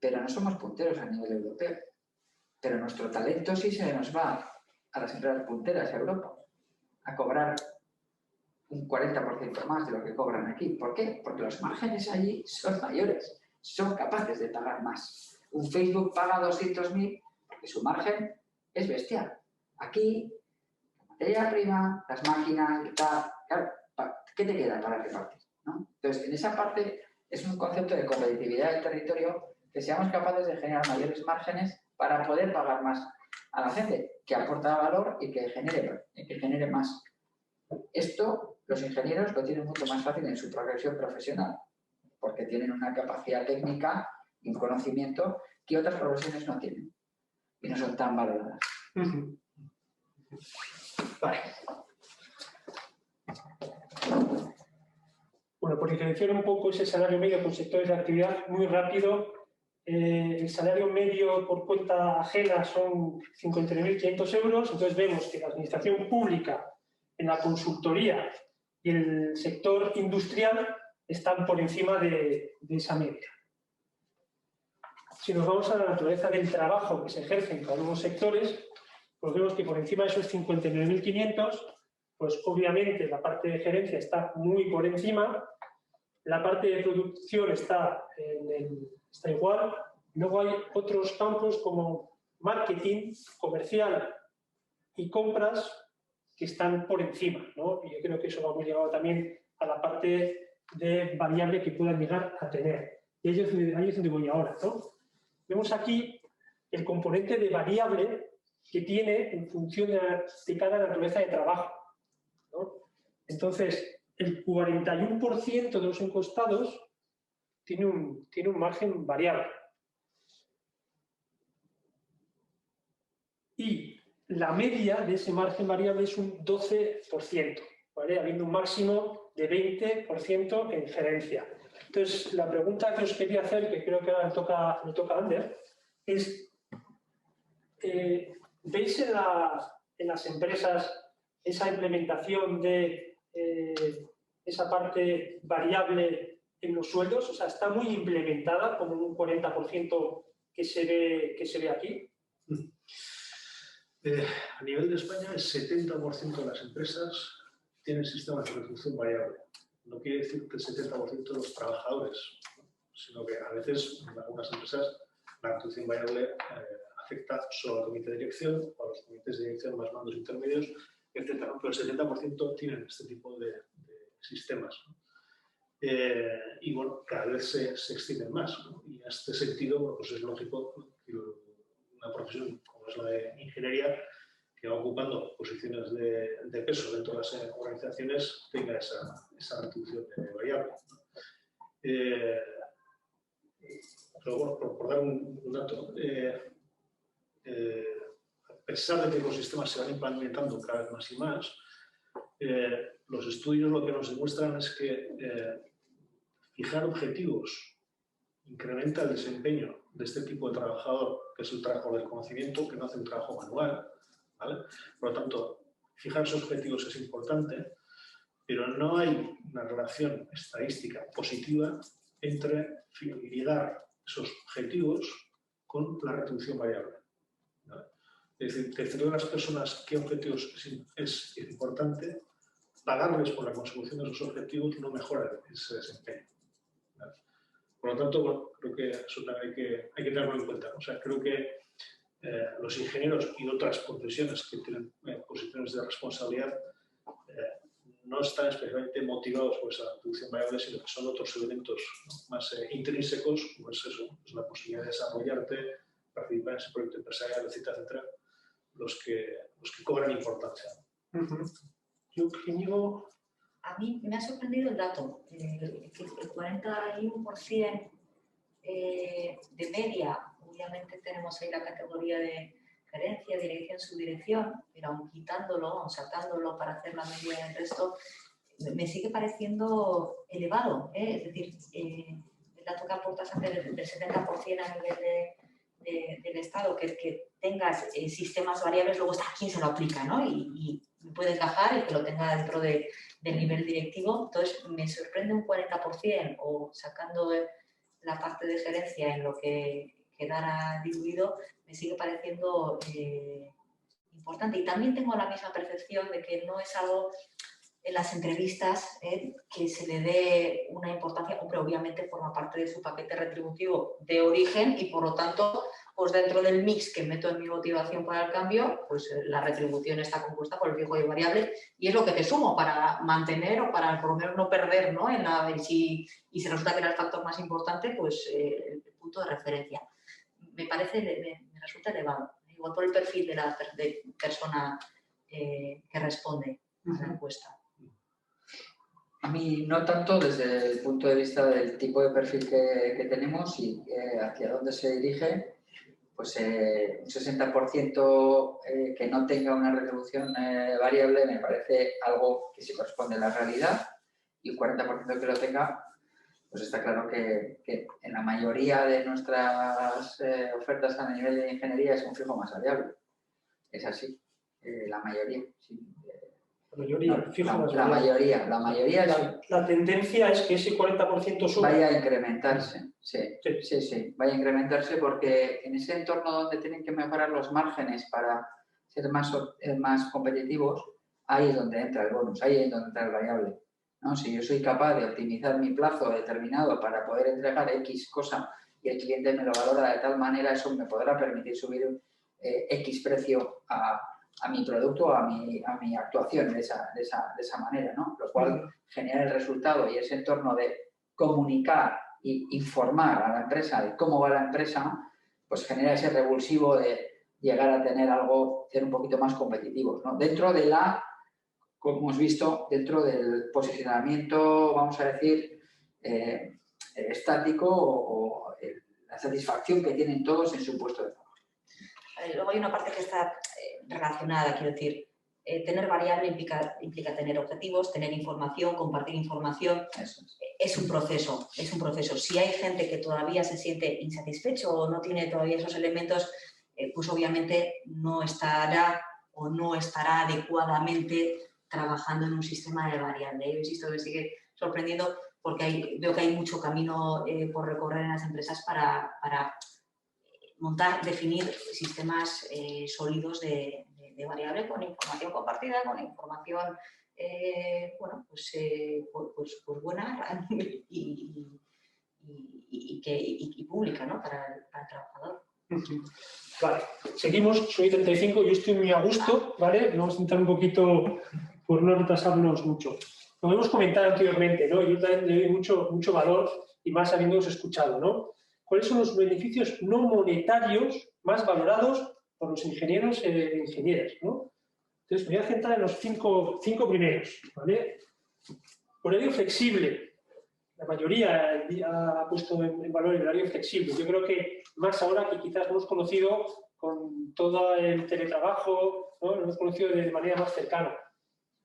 pero no somos punteros a nivel europeo. Pero nuestro talento sí se nos va a las empresas punteras a Europa a cobrar un 40% más de lo que cobran aquí. ¿Por qué? Porque los márgenes allí son mayores, son capaces de pagar más. Un Facebook paga 200.000 porque su margen es bestial. Aquí, la materia prima, las máquinas y tal, claro, ¿qué te queda para repartir? ¿No? Entonces, en esa parte es un concepto de competitividad del territorio que seamos capaces de generar mayores márgenes para poder pagar más a la gente, que aporta valor y que genere más. Esto los ingenieros lo tienen mucho más fácil en su progresión profesional, porque tienen una capacidad técnica y un conocimiento que otras profesiones no tienen y no son tan valoradas. Vale. Bueno, por diferenciar un poco ese salario medio con sectores de actividad, muy rápido, el salario medio por cuenta ajena son 53.500 euros, entonces vemos que la administración pública, en la consultoría y el sector industrial están por encima de esa media. Si nos vamos a la naturaleza del trabajo que se ejerce en cada uno de los sectores, pues vemos que por encima de esos 59.500, pues obviamente la parte de gerencia está muy por encima, la parte de producción está igual, luego hay otros campos como marketing, comercial y compras que están por encima, ¿no? Y yo creo que eso va muy ligado también a la parte de variable que puedan llegar a tener. Y ahí es donde voy ahora, ¿no? Vemos aquí el componente de variable que tiene en función de cada naturaleza de trabajo, ¿no? Entonces, el 41% de los encuestados tiene un margen variable. Y la media de ese margen variable es un 12%, ¿vale? Habiendo un máximo de 20% en gerencia. Entonces, la pregunta que os quería hacer, que creo que ahora le toca a Ander, es, ¿veis en las empresas esa implementación de esa parte variable en los sueldos? O sea, ¿está muy implementada como un 40% que se ve aquí? A nivel de España, el 70% de las empresas tienen sistemas de retribución variable. No quiere decir que el 70% de los trabajadores, sino que a veces en algunas empresas la retribución variable afecta solo al comité de dirección o a los comités de dirección más mandos intermedios, etc. Pero el 70% tienen este tipo de sistemas, ¿no? Y bueno, cada vez se extienden más, ¿no? Y en este sentido, bueno, pues es lógico que una profesión como es la de ingeniería, que va ocupando posiciones de peso dentro de las organizaciones, tenga esa retribución variable. Pero bueno, por dar un dato, a pesar de que los sistemas se van implementando cada vez más y más, los estudios lo que nos demuestran es que fijar objetivos incrementa el desempeño de este tipo de trabajador, que es el trabajo del conocimiento, que no hace un trabajo manual, ¿vale? Por lo tanto, fijar esos objetivos es importante, pero no hay una relación estadística positiva entre ligar esos objetivos con la retribución variable, ¿vale? Es decir, decirle a las personas qué objetivos es importante, pagarles por la consecución de esos objetivos no mejora ese desempeño, ¿vale? Por lo tanto, bueno, creo que eso también hay que tenerlo en cuenta, ¿no? O sea, creo que los ingenieros y otras profesiones que tienen posiciones de responsabilidad no están especialmente motivados por esa retribución variable, sino que son otros elementos, ¿no?, más intrínsecos, como es eso, es la posibilidad de desarrollarte, participar en ese proyecto empresarial, etcétera, los que cobran importancia. Yo creo... A mí me ha sorprendido el dato, que el 41% de media, obviamente tenemos ahí la categoría de gerencia, dirección, subdirección, pero aun quitándolo, o sacándolo para hacer la media del resto, me sigue pareciendo elevado, ¿eh? Es decir, el dato que aportas antes del 70% a nivel del Estado, que tengas sistemas variables, luego está quién se lo aplica, ¿no? Y puede encajar y que lo tenga dentro del nivel directivo. Entonces, me sorprende un 40% o sacando la parte de gerencia en lo que quedara diluido, me sigue pareciendo importante. Y también tengo la misma percepción de que no es algo en las entrevistas que se le dé una importancia, hombre, obviamente forma parte de su paquete retributivo de origen y por lo tanto, pues dentro del mix que meto en mi motivación para el cambio, pues la retribución está compuesta por el fijo y el variable y es lo que te sumo para mantener o para por lo menos no perder, ¿no? Y si resulta que era el factor más importante, pues el punto de referencia. Me resulta elevado, igual por el perfil de la persona que responde a la encuesta. A mí no tanto desde el punto de vista del tipo de perfil que tenemos y hacia dónde se dirige, pues un 60% que no tenga una retribución variable me parece algo que se corresponde a la realidad y un 40% que lo tenga, pues está claro que en la mayoría de nuestras ofertas a nivel de ingeniería es un fijo más variable. Es así, la mayoría, sí. La mayoría la tendencia es que ese 40% suba. Vaya a incrementarse, sí, vaya a incrementarse porque en ese entorno donde tienen que mejorar los márgenes para ser más competitivos, ahí es donde entra el bonus, ahí es donde entra el variable, ¿no? Si yo soy capaz de optimizar mi plazo determinado para poder entregar X cosa y el cliente me lo valora de tal manera, eso me podrá permitir subir X precio a mi producto, a mi actuación de esa manera, ¿no? Lo cual genera el resultado y ese entorno de comunicar e informar a la empresa de cómo va la empresa, pues genera ese revulsivo de llegar a tener algo, ser un poquito más competitivos, ¿no? Dentro de como hemos visto, dentro del posicionamiento, vamos a decir, estático o la satisfacción que tienen todos en su puesto de trabajo. Luego hay una parte que está relacionada, quiero decir, tener variable implica tener objetivos, tener información, compartir información. Es un proceso. Si hay gente que todavía se siente insatisfecho o no tiene todavía esos elementos, pues obviamente no estará o no estará adecuadamente trabajando en un sistema de variable. Yo insisto, me sigue sorprendiendo porque veo que hay mucho camino por recorrer en las empresas para definir sistemas sólidos de variable con información compartida, con información buena y pública, ¿no? para el trabajador. Vale, seguimos, soy 35, yo estoy muy a gusto, ¿vale? Vamos a intentar un poquito por no retrasarnos mucho. Como hemos comentado anteriormente, ¿no? Yo también le doy mucho valor y más habiéndoos escuchado, ¿no? ¿Cuáles son los beneficios no monetarios más valorados por los ingenieros e ingenieras, ¿no? Entonces, me voy a centrar en los cinco primeros, ¿vale? Horario flexible. La mayoría ha puesto en valor el horario flexible. Yo creo que más ahora que quizás hemos conocido con todo el teletrabajo, ¿no? Lo hemos conocido de manera más cercana.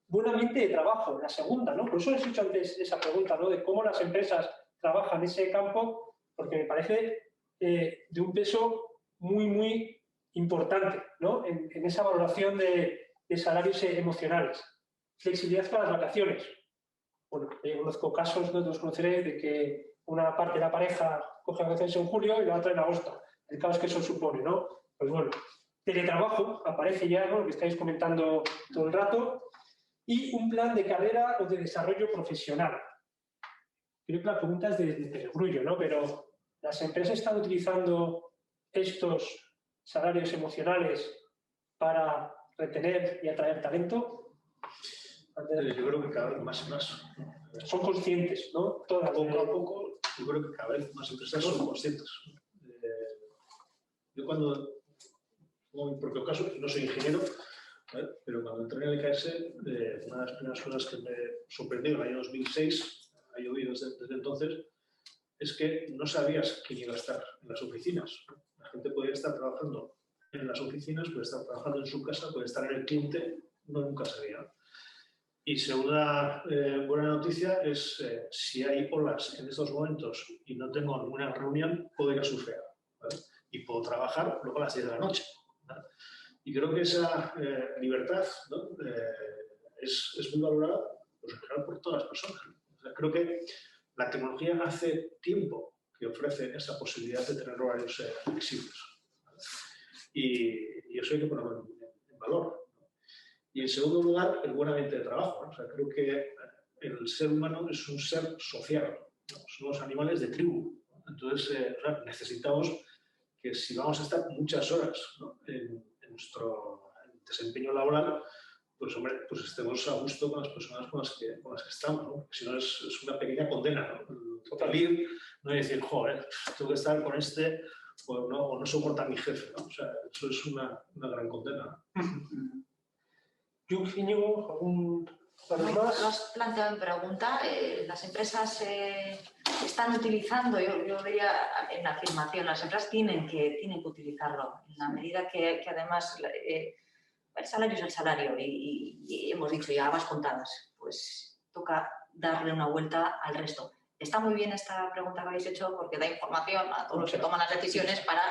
Buen ambiente de trabajo, la segunda, ¿no? Por eso les he hecho antes esa pregunta, ¿no? De cómo las empresas trabajan en ese campo, porque me parece de un peso muy importante, ¿no? En esa valoración de salarios emocionales. Flexibilidad para las vacaciones. Bueno, yo conozco casos, no os conoceréis, de que una parte de la pareja coge vacaciones en julio y la otra en agosto. El caos que eso supone, ¿no? Pues bueno, teletrabajo aparece ya, ¿no? Lo que estáis comentando todo el rato. Y un plan de carrera o de desarrollo profesional. Creo que la pregunta es de perogrullo, ¿no? Pero ¿las empresas están utilizando estos salarios emocionales para retener y atraer talento? Yo creo que cada vez más y más. Son conscientes, ¿no? Poco a poco, yo creo que cada vez más empresas son conscientes. Yo cuando, como en mi propio caso, no soy ingeniero, ¿vale? Pero cuando entré en el IKS, una de las primeras cosas que me sorprendió en el año 2006, ha llovido desde entonces, es que no sabías quién iba a estar en las oficinas. La gente podía estar trabajando en las oficinas, puede estar trabajando en su casa, puede estar en el cliente, uno nunca sabía. Y segunda buena noticia es si hay olas en estos momentos y no tengo ninguna reunión, puedo ir a surfear, ¿vale? Y puedo trabajar luego a las 10 de la noche, ¿vale? Y creo que esa libertad, ¿no? Es muy valorada, pues, en general por todas las personas. O sea, creo que la tecnología hace tiempo que ofrece esa posibilidad de tener horarios flexibles. ¿Vale? Y eso hay que ponerlo en valor. Y en segundo lugar, el buen ambiente de trabajo, ¿no? O sea, creo que el ser humano es un ser social, ¿no? Somos animales de tribu, ¿no? Entonces, necesitamos que si vamos a estar muchas horas, ¿no? en nuestro desempeño laboral, pues hombre, pues estemos a gusto con las personas con las que estamos, ¿no? Porque si no es una pequeña condena, ¿no? Salir, no decir, joder, tengo que estar con este, o no soporta a mi jefe, ¿no? O sea, eso es una gran condena. Íñigo, ¿algún par más? Lo has planteado en pregunta. Las empresas están utilizando, yo diría en afirmación, las empresas tienen que utilizarlo en la medida que además el salario es el salario y hemos dicho ya habas contadas, pues toca darle una vuelta al resto. Está muy bien esta pregunta que habéis hecho porque da información a todos los que toman las decisiones para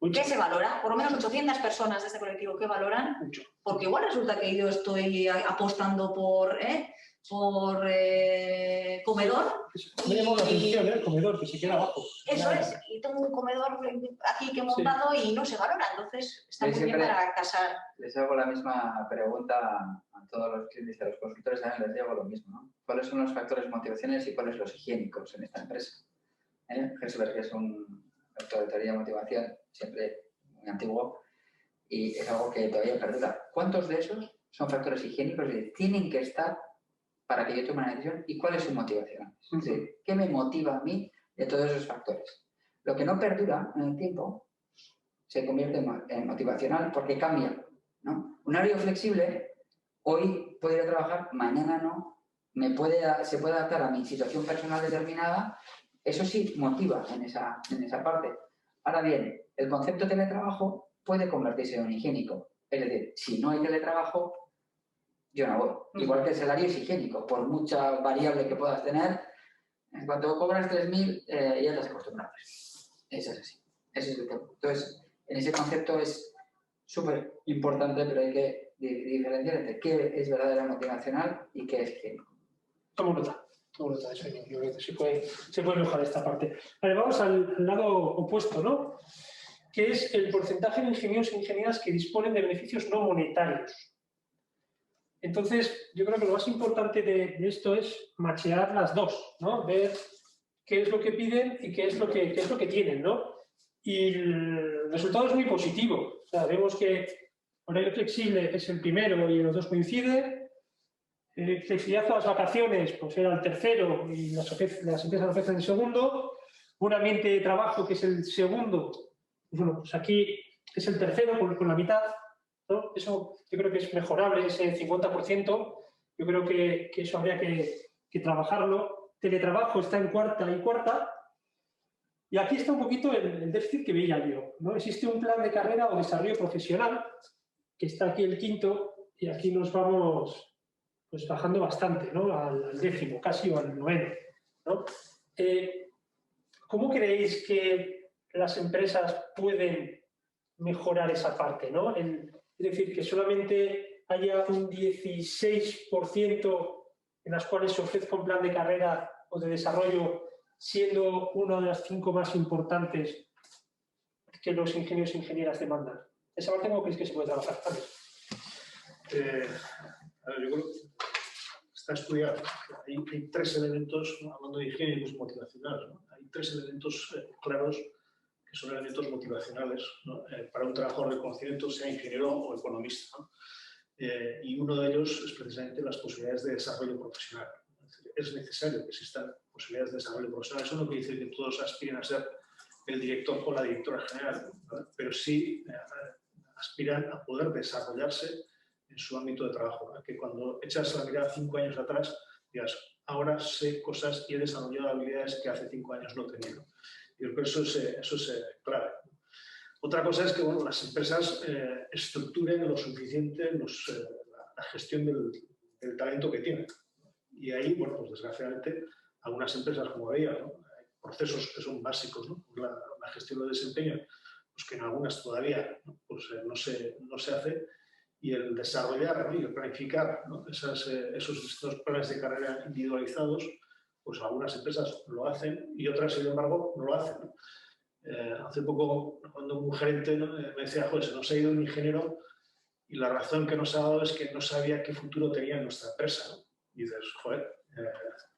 qué se valora. Por lo menos 800 personas de este colectivo que valoran, porque igual resulta que yo estoy apostando por comedor. Me llamó la atención el comedor, que se queda abajo. Eso es, y tengo un comedor aquí que he montado y no se valora, entonces está muy bien para casar. Les hago la misma pregunta a todos los clientes y a los consultores, también les digo lo mismo, ¿no? ¿Cuáles son los factores motivacionales y cuáles los higiénicos en esta empresa? Herzberg es un autor de teoría de motivación, siempre muy antiguo, y es algo que todavía perdura. ¿Cuántos de esos son factores higiénicos y tienen que estar para que yo tome una decisión? ¿Y cuál es su motivación? Es decir, ¿qué me motiva a mí de todos esos factores? Lo que no perdura en el tiempo se convierte en motivacional porque cambia, ¿no? Un horario flexible, hoy puedo ir a trabajar, mañana no, se puede adaptar a mi situación personal determinada, eso sí motiva en esa parte. Ahora bien, el concepto de teletrabajo puede convertirse en un higiénico, es decir, si no hay teletrabajo, yo no voy. Igual que el salario es higiénico, por mucha variable que puedas tener, en cuanto cobras 3.000, ya te has acostumbrado. Eso es así. Ese es el tema. Entonces, en ese concepto es súper importante, pero hay que diferenciar entre qué es verdadera motivacional y qué es higiénico. Tomo nota de eso. Yo creo que se puede mejorar esta parte. Vale, vamos al lado opuesto, ¿no? Que es el porcentaje de ingenieros e ingenieras que disponen de beneficios no monetarios. Entonces, yo creo que lo más importante de esto es machear las dos, ¿no? Ver qué es lo que piden y qué es lo que tienen, ¿no? Y el resultado es muy positivo. O sea, vemos que horario flexible es el primero y los dos coinciden. Flexibilidad a las vacaciones, pues era el tercero y las empresas ofrecen el segundo. Un ambiente de trabajo que es el segundo, pues bueno, pues aquí es el tercero con la mitad, ¿no? Eso yo creo que es mejorable, ese 50%. Yo creo que eso habría que trabajarlo. Teletrabajo está en cuarta y cuarta. Y aquí está un poquito el déficit que veía yo, ¿no? Existe un plan de carrera o desarrollo profesional, que está aquí el quinto, y aquí nos vamos pues bajando bastante, ¿no? Al décimo, casi, o al noveno, ¿no? ¿Cómo creéis que las empresas pueden mejorar esa parte, ¿no? Es decir, que solamente haya un 16% en las cuales se ofrezca un plan de carrera o de desarrollo, siendo una de las 5 más importantes que los ingenieros e ingenieras demandan. ¿Esa parte cómo creéis que se puede trabajar? Yo creo que está estudiado. Hay 3 elementos, ¿no? Hablando de higiénicos y motivacionales, ¿no? Hay 3 elementos claros que son elementos motivacionales, ¿no? Para un trabajo de reconocimiento, sea ingeniero o economista, ¿no? Y uno de ellos es precisamente las posibilidades de desarrollo profesional. Es necesario que existan posibilidades de desarrollo profesional. Eso no quiere decir que todos aspiren a ser el director o la directora general, ¿no? Pero sí aspiran a poder desarrollarse en su ámbito de trabajo, ¿no? Que cuando echas la mirada 5 años atrás, digas, ahora sé cosas y he desarrollado habilidades que hace 5 años no tenía. Y creo que eso es clave. Otra cosa es que bueno, las empresas estructuren lo suficiente la gestión del talento que tienen. Y ahí, bueno, pues desgraciadamente, algunas empresas, como veía, ¿no? Hay procesos que son básicos, ¿no? La gestión del desempeño, pues que en algunas todavía, ¿no? Pues, no se hace, y el desarrollar, ¿no? Y el planificar, ¿no? esos distintos planes de carrera individualizados, pues algunas empresas lo hacen y otras, sin embargo, no lo hacen, ¿no? Hace poco, cuando un gerente, ¿no? Me decía, joder, se nos ha ido un ingeniero y la razón que nos ha dado es que no sabía qué futuro tenía en nuestra empresa, ¿no? Y dices, joder,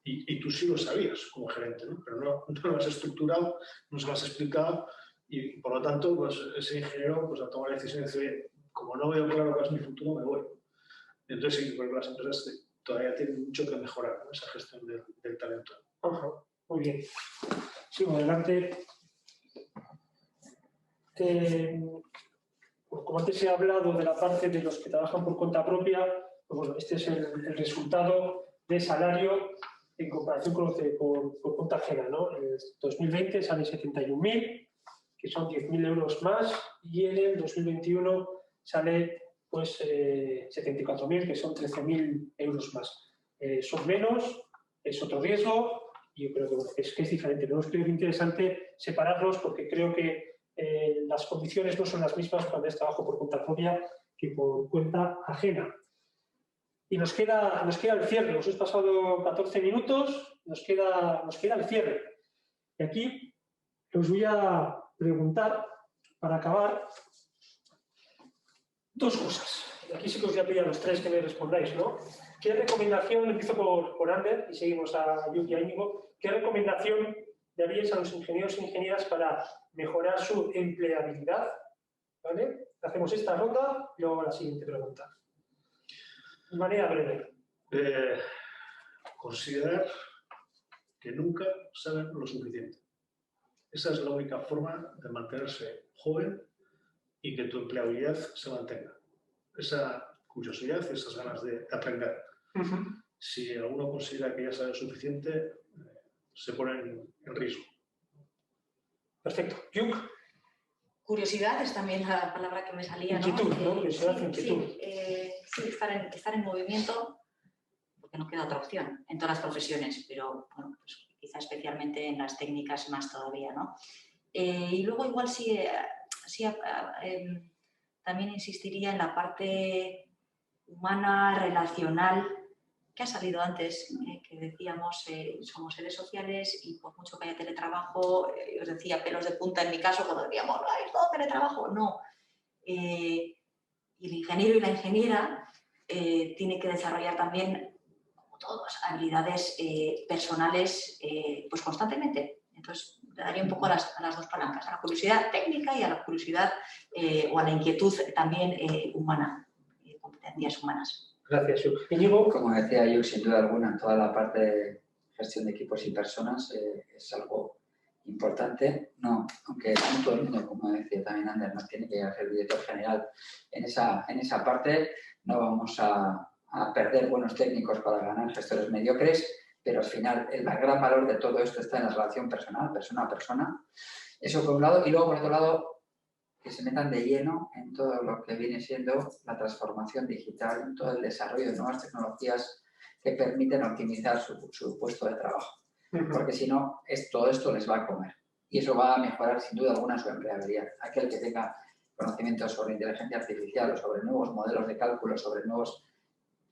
y tú sí lo sabías como gerente, ¿no? Pero no lo has estructurado, no se lo has explicado y, por lo tanto, pues, ese ingeniero pues, ha tomado la decisión de decir, oye, como no veo claro cuál es mi futuro, me voy. Entonces, sí, porque las empresas todavía tienen mucho que mejorar, ¿no? Esa gestión del talento. Ajá, muy bien. Sigo adelante. Como antes he hablado de la parte de los que trabajan por cuenta propia, pues bueno, este es el resultado de salario en comparación con los de por cuenta ajena, ¿no? En el 2020 sale 71.000, que son 10.000 euros más, y en el 2021 sale pues 74.000, que son 13.000 euros más. Son menos, es otro riesgo, y yo creo que, bueno, es diferente. Pero creo que es interesante separarlos porque creo que las condiciones no son las mismas cuando es trabajo por cuenta propia que por cuenta ajena. Y nos queda el cierre. Os he pasado 14 minutos, nos queda el cierre. Y aquí os voy a preguntar, para acabar, dos cosas. Y aquí sí que os voy a pedir a los tres que me respondáis, ¿no? ¿Qué recomendación, empiezo por Ander y seguimos a Yuki y a Íñigo, qué recomendación daríais a los ingenieros e ingenieras para mejorar su empleabilidad? ¿Vale? Hacemos esta ronda y luego la siguiente pregunta. De manera breve. Considerar que nunca saben lo suficiente. Esa es la única forma de mantenerse joven y que tu empleabilidad se mantenga. Esa curiosidad y esas ganas de aprender. Si alguno considera que ya sabe lo suficiente, se pone en riesgo. Perfecto. Yuk. Curiosidad es también la palabra que me salía, ¿no? Inquietud, ¿no? Curiosidad, inquietud. Sí, estar en movimiento, porque no queda otra opción en todas las profesiones, pero bueno, pues quizá especialmente en las técnicas más todavía, ¿no? Y luego igual también insistiría en la parte humana, relacional, que ha salido antes, que decíamos, somos seres sociales y por mucho que haya teletrabajo, os decía pelos de punta en mi caso cuando decíamos, ¡ay, es todo teletrabajo! No. Y el ingeniero y la ingeniera tiene que desarrollar también, como todos, habilidades personales pues constantemente. Entonces, le daría un poco a las dos palancas, a la curiosidad técnica y a la curiosidad o a la inquietud también humana, competencias humanas. Gracias, Yuk. Íñigo. Como decía Yuk, sin duda alguna, toda la parte de gestión de equipos y personas es algo importante. No, aunque no todo el mundo, como decía también Ander, nos tiene que hacer el director general en esa parte, no vamos a perder buenos técnicos para ganar gestores mediocres, pero al final el gran valor de todo esto está en la relación personal, persona a persona. Eso por un lado, y luego por otro lado, que se metan de lleno en todo lo que viene siendo la transformación digital, en todo el desarrollo de nuevas tecnologías que permiten optimizar su puesto de trabajo. Porque si no, todo esto les va a comer. Y eso va a mejorar sin duda alguna su empleabilidad. Aquel que tenga conocimientos sobre inteligencia artificial o sobre nuevos modelos de cálculo, sobre nuevas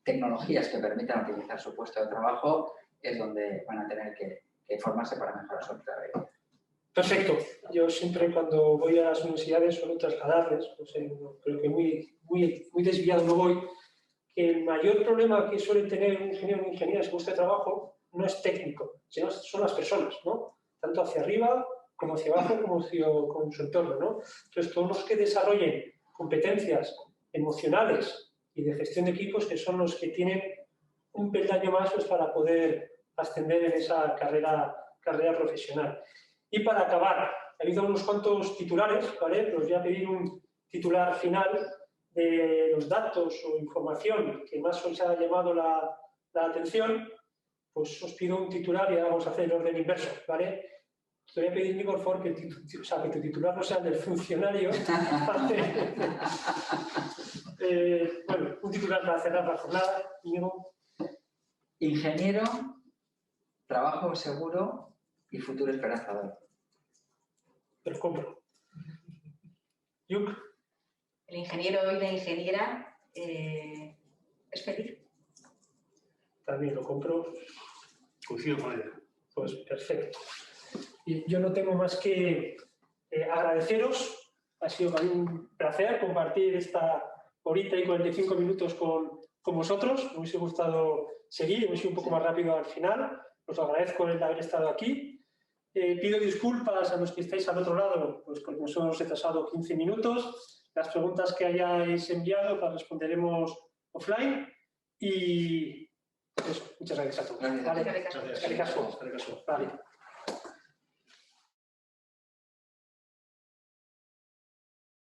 tecnologías que permitan optimizar su puesto de trabajo, es donde van a tener que formarse para mejorar su empleabilidad. Perfecto. Yo siempre cuando voy a las universidades suelo trasladarles, creo que muy desviado no voy, que el mayor problema que suele tener un ingeniero o una ingeniera en su puesto de trabajo no es técnico, sino son las personas, ¿no? Tanto hacia arriba como hacia abajo como su entorno, ¿no? Entonces, todos los que desarrollen competencias emocionales y de gestión de equipos, que son los que tienen un peldaño más pues, para poder ascender en esa carrera profesional. Y para acabar, ha habido unos cuantos titulares, ¿vale? Os voy a pedir un titular final de los datos o información que más os ha llamado la atención. Pues os pido un titular y ahora vamos a hacer el orden inverso, ¿vale? Te voy a pedir, por favor, que tu titular no sea el del funcionario. Bueno, un titular para cerrar la jornada. Ingeniero, trabajo seguro y futuro esperanzador. Pero compro. Lluc, El ingeniero y la ingeniera es feliz. también lo compro. Coincido con ella. Pues perfecto. Y yo no tengo más que agradeceros. Ha sido para mí un placer compartir esta horita y 45 minutos con vosotros. Me hubiese gustado seguir, hemos sido un poco más rápido al final. Os agradezco el haber estado aquí. Pido disculpas a los que estáis al otro lado, pues porque nos hemos retrasado 15 minutos. Las preguntas que hayáis enviado las responderemos offline. Y eso, muchas gracias a todos. Gracias. Vale. Gracias. Eskerrik asko. Eskerrik asko. Vale.